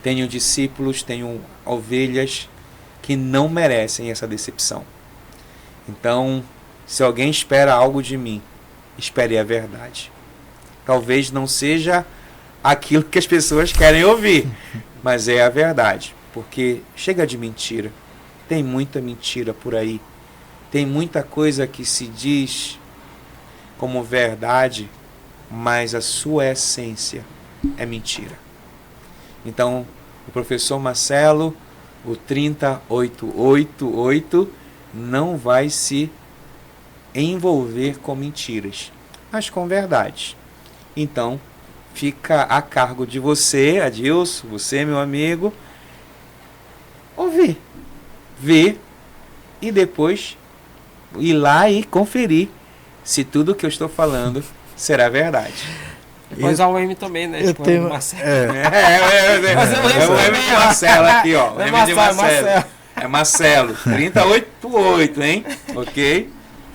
tenho discípulos, tenho ovelhas que não merecem essa decepção. Então, se alguém espera algo de mim, espere a verdade. Talvez não seja aquilo que as pessoas querem ouvir, mas é a verdade, porque chega de mentira. Tem muita mentira por aí. Tem muita coisa que se diz como verdade, mas a sua essência é mentira. Então, o professor Marcelo, o 30888, não vai se envolver com mentiras, mas com verdades. Então, fica a cargo de você, Adilson, você, meu amigo, ouvir, ver e depois ir lá e conferir se tudo que eu estou falando será verdade. Depois a UM também, né? Eu Tipo, tenho... Marcelo. É o M de Marcelo aqui, ó. O M de Marcelo. É Marcelo, 388, hein? Ok?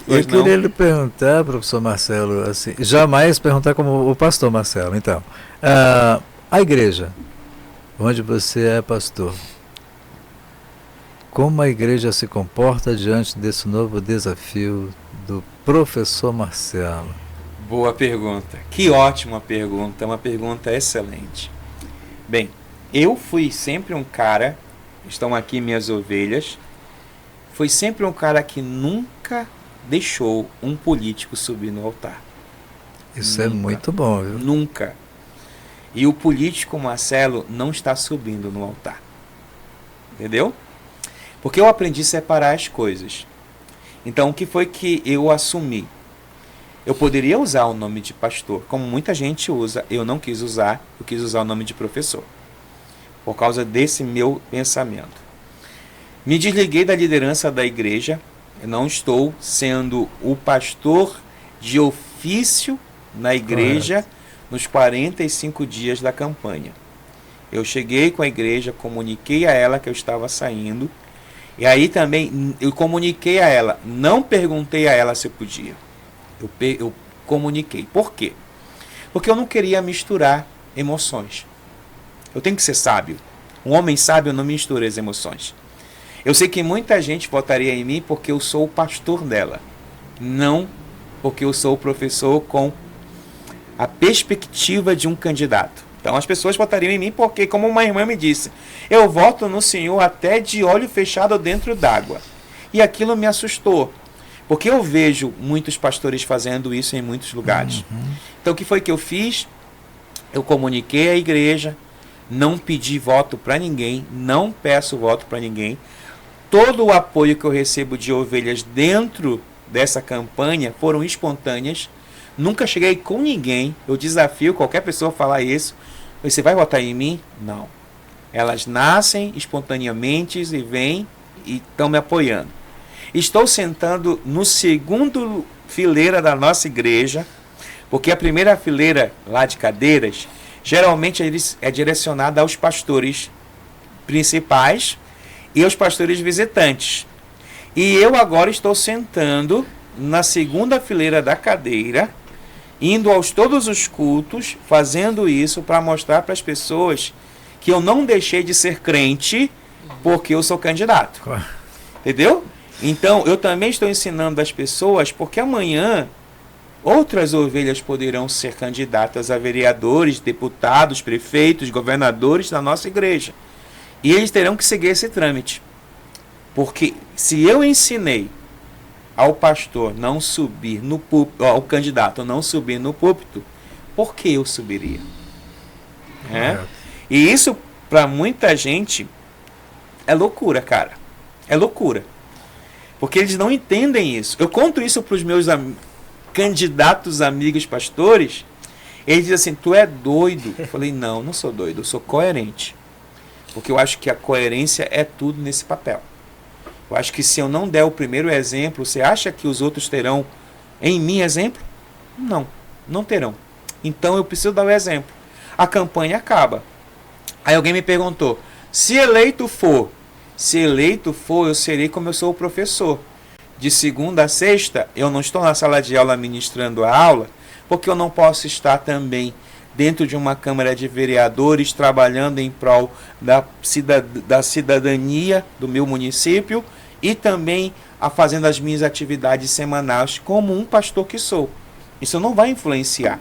Eu queria lhe perguntar, professor Marcelo, assim, jamais perguntar como o pastor Marcelo, então, a igreja, onde você é pastor, como a igreja se comporta diante desse novo desafio do professor Marcelo? Boa pergunta, que ótima pergunta, uma pergunta excelente. Bem, eu fui sempre um cara, estão aqui minhas ovelhas, fui sempre um cara que nunca deixou um político subir no altar. Isso nunca, é muito bom, viu? Nunca. E o político Marcelo não está subindo no altar. Entendeu? Porque eu aprendi a separar as coisas. Então, o que foi que eu assumi? Eu poderia usar o nome de pastor, como muita gente usa. Eu não quis usar, eu quis usar o nome de professor. Por causa desse meu pensamento. Me desliguei da liderança da igreja. Eu não estou sendo o pastor de ofício na igreja nos 45 dias da campanha. Eu cheguei com a igreja, comuniquei a ela que eu estava saindo. E aí também eu comuniquei a ela, não perguntei a ela se eu podia. Eu comuniquei. Por quê? Porque eu não queria misturar emoções. Eu tenho que ser sábio. Um homem sábio não mistura as emoções. Eu sei que muita gente votaria em mim porque eu sou o pastor dela. Não porque eu sou o professor com a perspectiva de um candidato. Então as pessoas votariam em mim porque, como uma irmã me disse, eu voto no Senhor até de olho fechado dentro d'água. E aquilo me assustou. Porque eu vejo muitos pastores fazendo isso em muitos lugares. Então o que foi que eu fiz? Eu comuniquei à igreja, não pedi voto para ninguém, não peço voto para ninguém. Todo o apoio que eu recebo de ovelhas dentro dessa campanha foram espontâneas. Nunca cheguei com ninguém. Eu desafio qualquer pessoa a falar isso. Você vai votar em mim? Não. Elas nascem espontaneamente e vêm e estão me apoiando. Estou sentando no segundo fileira da nossa igreja, porque a primeira fileira lá de cadeiras, geralmente é direcionada aos pastores principais e aos pastores visitantes. E eu agora estou sentando na segunda fileira da cadeira, indo aos todos os cultos, fazendo isso para mostrar para as pessoas que eu não deixei de ser crente porque eu sou candidato. Entendeu? Então, eu também estou ensinando as pessoas, porque amanhã outras ovelhas poderão ser candidatas a vereadores, deputados, prefeitos, governadores da nossa igreja. E eles terão que seguir esse trâmite. Porque se eu ensinei ao pastor não subir no púlpito, ao candidato não subir no púlpito, por que eu subiria? E isso, para muita gente, é loucura, cara. É loucura. Porque eles não entendem isso. Eu conto isso para os meus candidatos amigos pastores. Eles dizem assim, tu é doido. Eu falei, não, não sou doido, eu sou coerente. Porque eu acho que a coerência é tudo nesse papel. Eu acho que se eu não der o primeiro exemplo, você acha que os outros terão em mim exemplo? Não, não terão. Então eu preciso dar o exemplo. A campanha acaba. Aí alguém me perguntou, se eleito for, eu serei como eu sou o professor. De segunda a sexta, eu não estou na sala de aula ministrando a aula, porque eu não posso estar também dentro de uma Câmara de Vereadores, trabalhando em prol da cidadania do meu município e também fazendo as minhas atividades semanais como um pastor que sou. Isso não vai influenciar,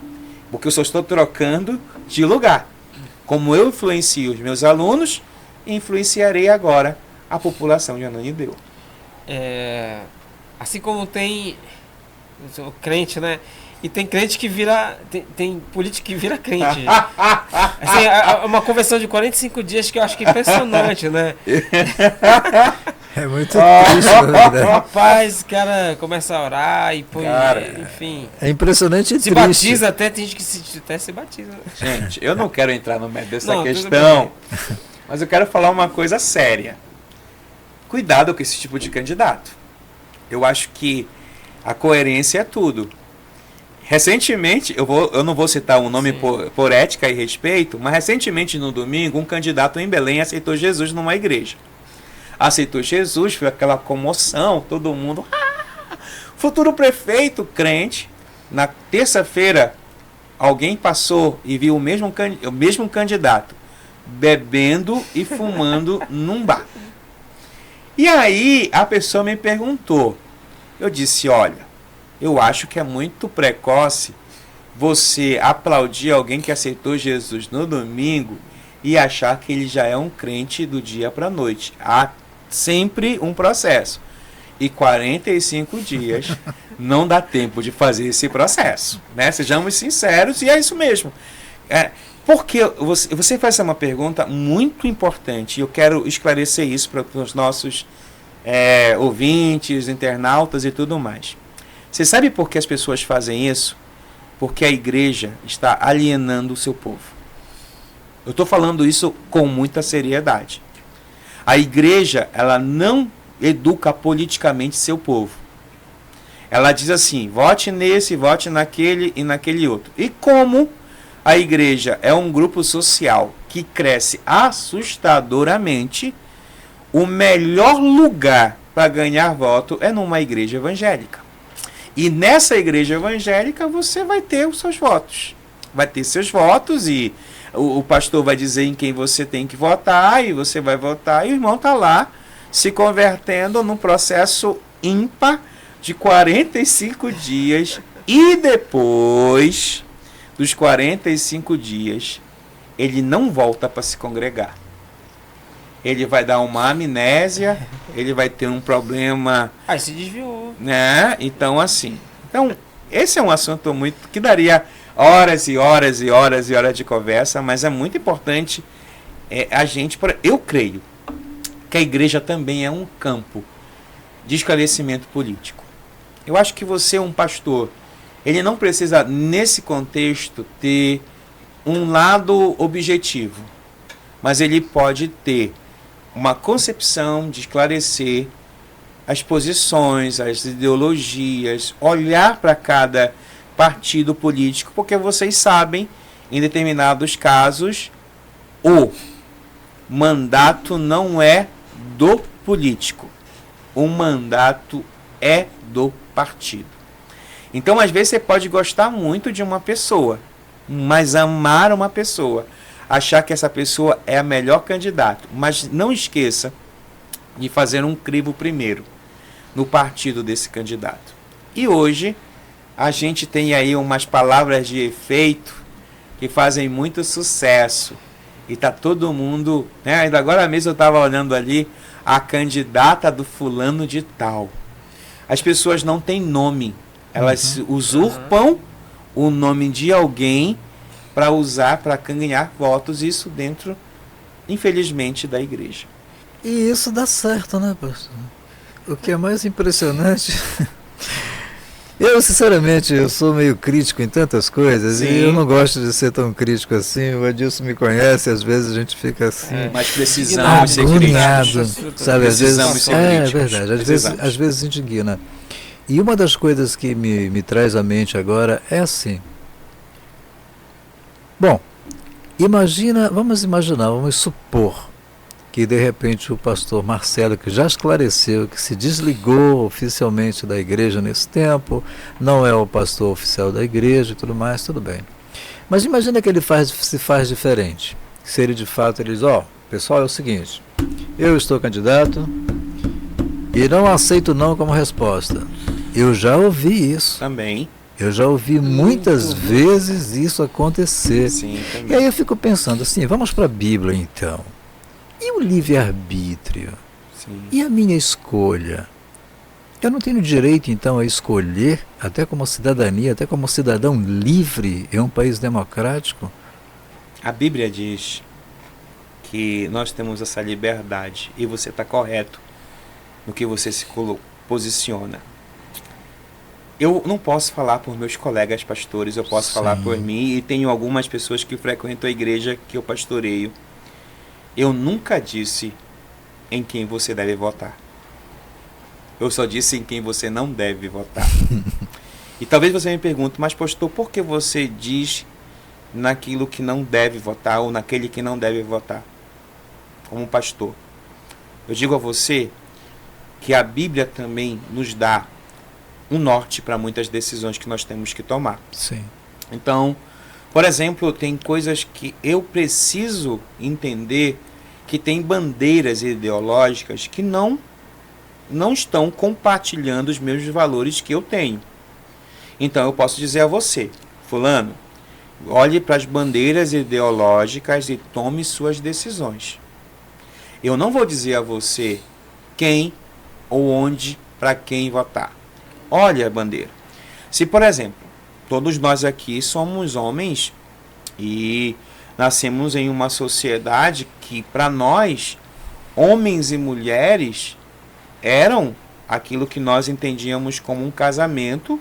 porque eu só estou trocando de lugar. Como eu influencio os meus alunos, influenciarei agora a população de Ananindeua. Assim como tem o crente, né? E tem crente que vira. Tem político que vira crente. Assim, uma conversão de 45 dias que eu acho que é impressionante, né? É muito triste, né? Rapaz, o cara começa a orar e põe. Cara, enfim. É impressionante e Se triste. batiza até, tem gente que até se batiza. Gente, eu não quero entrar no meio dessa Não, questão, mas eu quero falar uma coisa séria. Cuidado com esse tipo de candidato. Eu acho que a coerência é tudo. Recentemente, eu não vou citar um nome por ética e respeito, mas recentemente no domingo, um candidato em Belém aceitou Jesus numa igreja. Aceitou Jesus, foi aquela comoção, todo mundo. Futuro prefeito, crente. Na terça-feira, alguém passou e viu o mesmo candidato bebendo e fumando num bar. E aí a pessoa me perguntou. Eu disse, olha, eu acho que é muito precoce você aplaudir alguém que aceitou Jesus no domingo e achar que ele já é um crente do dia para a noite. Há sempre um processo. E 45 dias não dá tempo de fazer esse processo. Né? Sejamos sinceros, e é isso mesmo. Porque você faz uma pergunta muito importante, e eu quero esclarecer isso para os nossos ouvintes, internautas e tudo mais. Você sabe por que as pessoas fazem isso? Porque a igreja está alienando o seu povo. Eu estou falando isso com muita seriedade. A igreja, ela não educa politicamente seu povo. Ela diz assim, vote nesse, vote naquele e naquele outro. E como a igreja é um grupo social que cresce assustadoramente, o melhor lugar para ganhar voto é numa igreja evangélica. E nessa igreja evangélica você vai ter os seus votos. Vai ter seus votos e o pastor vai dizer em quem você tem que votar e você vai votar e o irmão está lá se convertendo num processo ímpar de 45 dias e depois dos 45 dias ele não volta para se congregar. Ele vai dar uma amnésia, ele vai ter um problema... se desviou. Né? Então, assim... Então, esse é um assunto que daria horas e horas e horas e horas de conversa, mas é muito importante a gente... Eu creio que a igreja também é um campo de esclarecimento político. Eu acho que você, um pastor, ele não precisa, nesse contexto, ter um lado objetivo, mas ele pode ter uma concepção de esclarecer as posições, as ideologias, olhar para cada partido político, porque vocês sabem, em determinados casos, o mandato não é do político, o mandato é do partido. Então, às vezes, você pode gostar muito de uma pessoa, mas amar uma pessoa, achar que essa pessoa é a melhor candidata, mas não esqueça de fazer um crivo primeiro no partido desse candidato. E hoje a gente tem aí umas palavras de efeito que fazem muito sucesso. E tá todo mundo, né? Ainda agora mesmo eu estava olhando ali a candidata do fulano de tal. As pessoas não têm nome. Elas usurpam o nome de alguém para usar, para ganhar votos. Isso dentro, infelizmente, da igreja. E isso dá certo, né, pastor? O que é mais impressionante... Eu, sinceramente, eu sou meio crítico em tantas coisas. Sim. E eu não gosto de ser tão crítico assim. O Adilson me conhece, às vezes a gente fica assim... Mas precisamos ser críticos. Agoniado, sabe? Às vezes, Precisamos ser é críticos. verdade, às vezes indigna. E uma das coisas que me traz à mente agora é assim. Bom, vamos supor que de repente o pastor Marcelo, que já esclareceu que se desligou oficialmente da igreja nesse tempo, não é o pastor oficial da igreja e tudo mais, tudo bem. Mas imagina que ele se faz diferente. Se ele de fato ele diz, pessoal, é o seguinte, eu estou candidato e não aceito não como resposta. Eu já ouvi isso. Também. Eu já ouvi muitas vezes isso acontecer. Sim, também. E aí eu fico pensando assim, vamos para a Bíblia então. E o livre-arbítrio? Sim. E a minha escolha? Eu não tenho direito, então, a escolher, até como cidadania, até como cidadão livre em um país democrático? A Bíblia diz que nós temos essa liberdade e você está correto no que você se posiciona. Eu não posso falar por meus colegas pastores, eu posso falar por mim, e tenho algumas pessoas que frequentam a igreja que eu pastoreio. Eu nunca disse em quem você deve votar. Eu só disse em quem você não deve votar. E talvez você me pergunte, mas pastor, por que você diz naquilo que não deve votar ou naquele que não deve votar? Como pastor. Eu digo a você que a Bíblia também nos dá um norte para muitas decisões que nós temos que tomar. Sim. Então, por exemplo, tem coisas que eu preciso entender que tem bandeiras ideológicas que não estão compartilhando os meus valores que eu tenho. Então eu posso dizer a você, fulano, olhe para as bandeiras ideológicas e tome suas decisões. Eu não vou dizer a você quem ou onde, para quem votar. Olha a bandeira. Se, por exemplo, todos nós aqui somos homens e nascemos em uma sociedade que, para nós, homens e mulheres eram aquilo que nós entendíamos como um casamento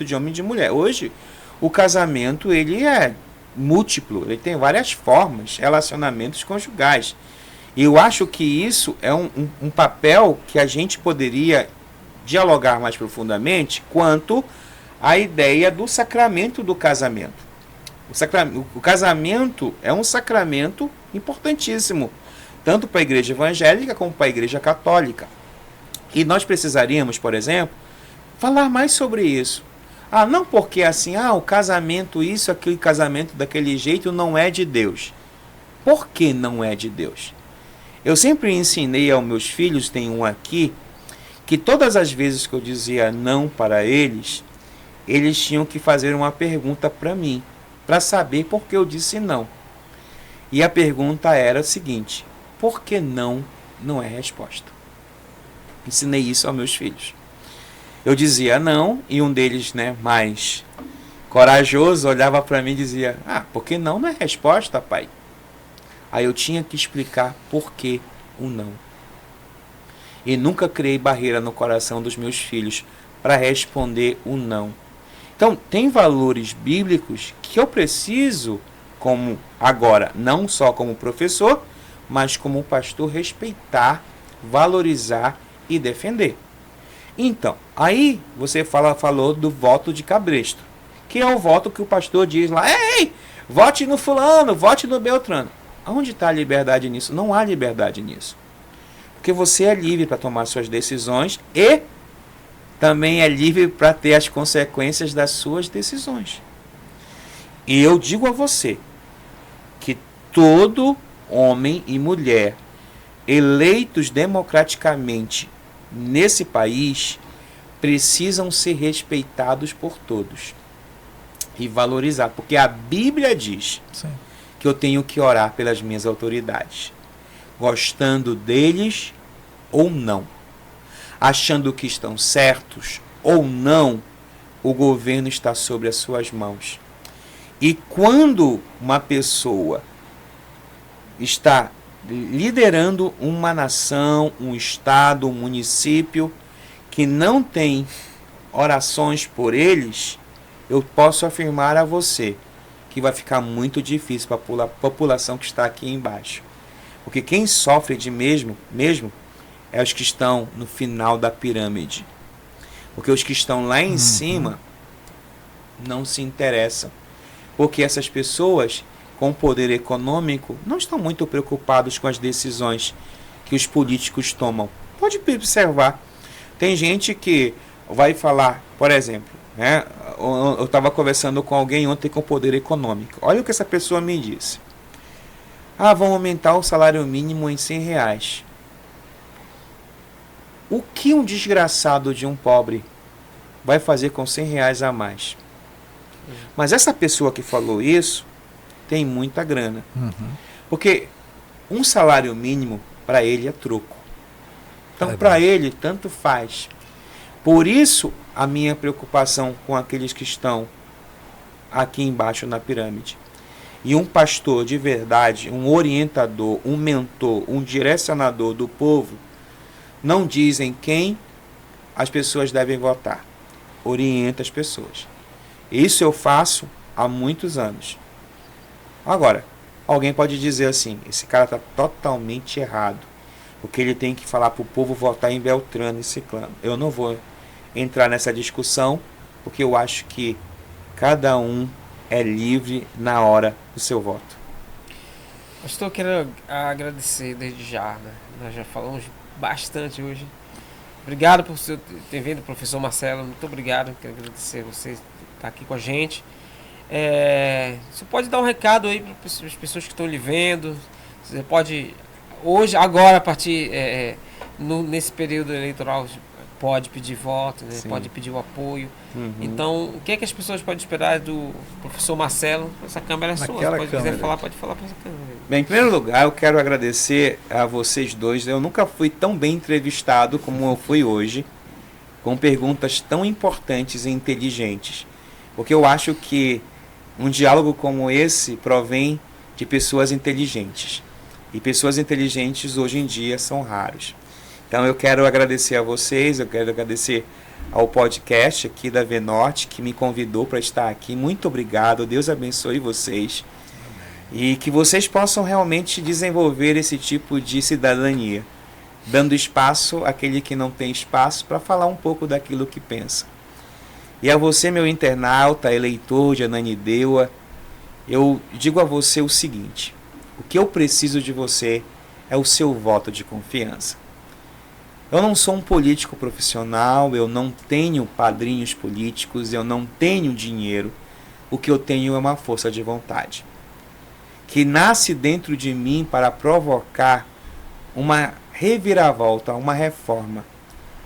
de homem e de mulher. Hoje, o casamento ele é múltiplo, ele tem várias formas, relacionamentos conjugais. E eu acho que isso é um papel que a gente poderia dialogar mais profundamente quanto à ideia do sacramento do casamento. O casamento é um sacramento importantíssimo, tanto para a igreja evangélica como para a igreja católica. E nós precisaríamos, por exemplo, falar mais sobre isso. Não porque assim, o casamento isso, aquele casamento daquele jeito não é de Deus. Por que não é de Deus? Eu sempre ensinei aos meus filhos, tem um aqui, que todas as vezes que eu dizia não para eles, eles tinham que fazer uma pergunta para mim, para saber por que eu disse não. E a pergunta era a seguinte: por que não é resposta? Ensinei isso aos meus filhos. Eu dizia não, e um deles, mais corajoso, olhava para mim e dizia: porque não é resposta, pai? Aí eu tinha que explicar por que o não. E nunca criei barreira no coração dos meus filhos para responder o não. Então, tem valores bíblicos que eu preciso, como agora, não só como professor, mas como pastor, respeitar, valorizar e defender. Então, aí você falou do voto de cabresto, que é o voto que o pastor diz lá: ei, vote no fulano, vote no Beltrano. Onde está a liberdade nisso? Não há liberdade nisso. Porque você é livre para tomar suas decisões e também é livre para ter as consequências das suas decisões. E eu digo a você que todo homem e mulher eleitos democraticamente nesse país precisam ser respeitados por todos e valorizados, porque a Bíblia diz Sim. que eu tenho que orar pelas minhas autoridades, gostando deles ou não, achando que estão certos ou não, o governo está sobre as suas mãos. E quando uma pessoa está liderando uma nação, um estado, um município que não tem orações por eles, eu posso afirmar a você que vai ficar muito difícil para a população que está aqui embaixo. Porque quem sofre de mesmo é os que estão no final da pirâmide. Porque os que estão lá em cima não se interessam. Porque essas pessoas com poder econômico não estão muito preocupados com as decisões que os políticos tomam. Pode observar. Tem gente que vai falar, por exemplo, né? Eu estava conversando com alguém ontem com poder econômico. Olha o que essa pessoa me disse. Vão aumentar o salário mínimo em R$100. O que um desgraçado de um pobre vai fazer com R$100 a mais? Mas essa pessoa que falou isso tem muita grana. Porque um salário mínimo para ele é troco. Então para ele tanto faz. Por isso a minha preocupação com aqueles que estão aqui embaixo na pirâmide. E um pastor de verdade, um orientador, um mentor, um direcionador do povo, não dizem quem as pessoas devem votar. Orienta as pessoas. Isso eu faço há muitos anos. Agora, alguém pode dizer assim, esse cara está totalmente errado, porque ele tem que falar para o povo votar em Beltrano e Ciclano. Eu não vou entrar nessa discussão, porque eu acho que cada um é livre na hora do seu voto. Pastor, eu quero agradecer desde já, né? Nós já falamos bastante hoje. Obrigado por você ter vindo, professor Marcelo. Muito obrigado. Quero agradecer você estar aqui com a gente. Você pode dar um recado aí para as pessoas que estão lhe vendo. Você pode, hoje, agora, a partir, nesse período eleitoral, pode pedir voto, né? Pode pedir o apoio. Então, o que é que as pessoas podem esperar do professor Marcelo? Essa câmera é sua. Se quiser falar, pode falar para essa câmera. Bem, em primeiro lugar, eu quero agradecer a vocês dois. Eu nunca fui tão bem entrevistado como eu fui hoje, com perguntas tão importantes e inteligentes. Porque eu acho que um diálogo como esse provém de pessoas inteligentes. E pessoas inteligentes hoje em dia são raros. Então eu quero agradecer a vocês, eu quero agradecer ao podcast aqui da Venorte, que me convidou para estar aqui. Muito obrigado, Deus abençoe vocês. E que vocês possam realmente desenvolver esse tipo de cidadania, dando espaço àquele que não tem espaço para falar um pouco daquilo que pensa. E a você, meu internauta, eleitor de Ananindeua, eu digo a você o seguinte: o que eu preciso de você é o seu voto de confiança. Eu não sou um político profissional, eu não tenho padrinhos políticos, eu não tenho dinheiro. O que eu tenho é uma força de vontade, que nasce dentro de mim para provocar uma reviravolta, uma reforma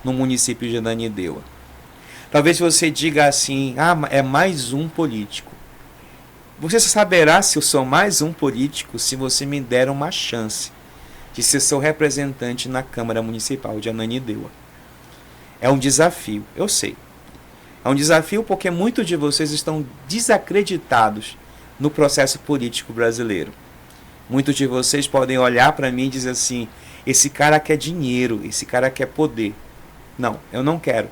no município de Ananindeua. Talvez você diga assim, é mais um político. Você saberá se eu sou mais um político se você me der uma chance de ser seu representante na Câmara Municipal de Ananindeua. É um desafio, eu sei. É um desafio porque muitos de vocês estão desacreditados no processo político brasileiro. Muitos de vocês podem olhar para mim e dizer assim, esse cara quer dinheiro, esse cara quer poder. Não, eu não quero.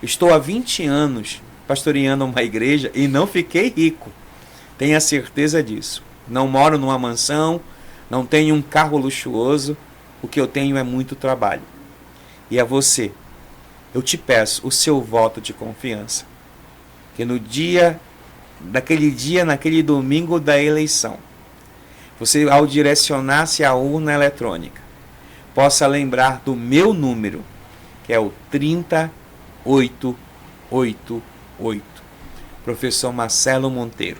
Estou há 20 anos pastoreando uma igreja e não fiquei rico. Tenha certeza disso. Não moro numa mansão, não tenho um carro luxuoso, o que eu tenho é muito trabalho. E a você, eu te peço o seu voto de confiança. Que naquele domingo da eleição, você, ao direcionar-se à urna eletrônica, possa lembrar do meu número, que é o 30888, professor Marcelo Monteiro.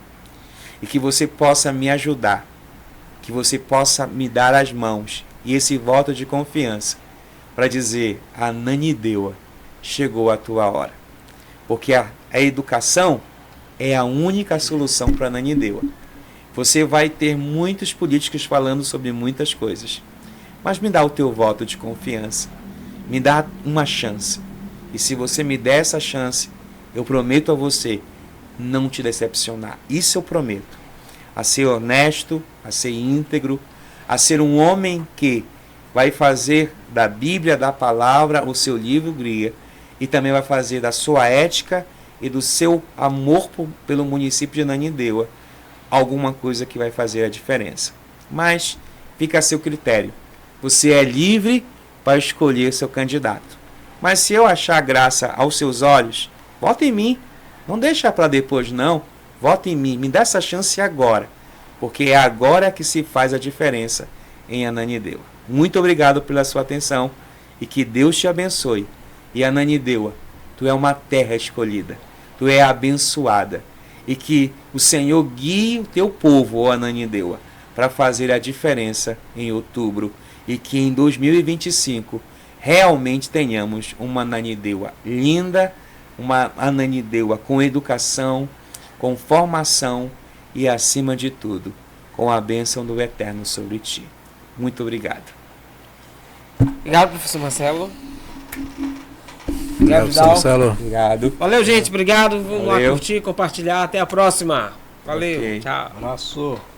E que você possa me ajudar, que você possa me dar as mãos e esse voto de confiança para dizer a Ananindeua chegou a tua hora. Porque a educação é a única solução para Ananindeua. Você vai ter muitos políticos falando sobre muitas coisas. Mas me dá o teu voto de confiança. Me dá uma chance. E se você me der essa chance, eu prometo a você não te decepcionar. Isso eu prometo. A ser honesto, a ser íntegro, a ser um homem que vai fazer da Bíblia, da palavra, o seu livro guia, e também vai fazer da sua ética e do seu amor pelo município de Ananindeua alguma coisa que vai fazer a diferença. Mas fica a seu critério. Você é livre para escolher seu candidato. Mas se eu achar graça aos seus olhos, vota em mim. Não deixa para depois, não. Vota em mim. Me dá essa chance agora. Porque é agora que se faz a diferença em Ananindeua. Muito obrigado pela sua atenção e que Deus te abençoe. E Ananindeua, tu é uma terra escolhida. Tu é abençoada. E que o Senhor guie o teu povo, ó Ananindeua, para fazer a diferença em outubro. E que em 2025 realmente tenhamos uma Ananindeua linda, uma Ananindeua com educação, com formação e, acima de tudo, com a bênção do Eterno sobre ti. Muito obrigado. Obrigado, professor Marcelo. Obrigado, Vidal. Marcelo. Obrigado. Valeu, gente. Obrigado. Vamos lá Valeu. curtir, compartilhar. Até a próxima. Valeu. Ok. Tchau. Abraço.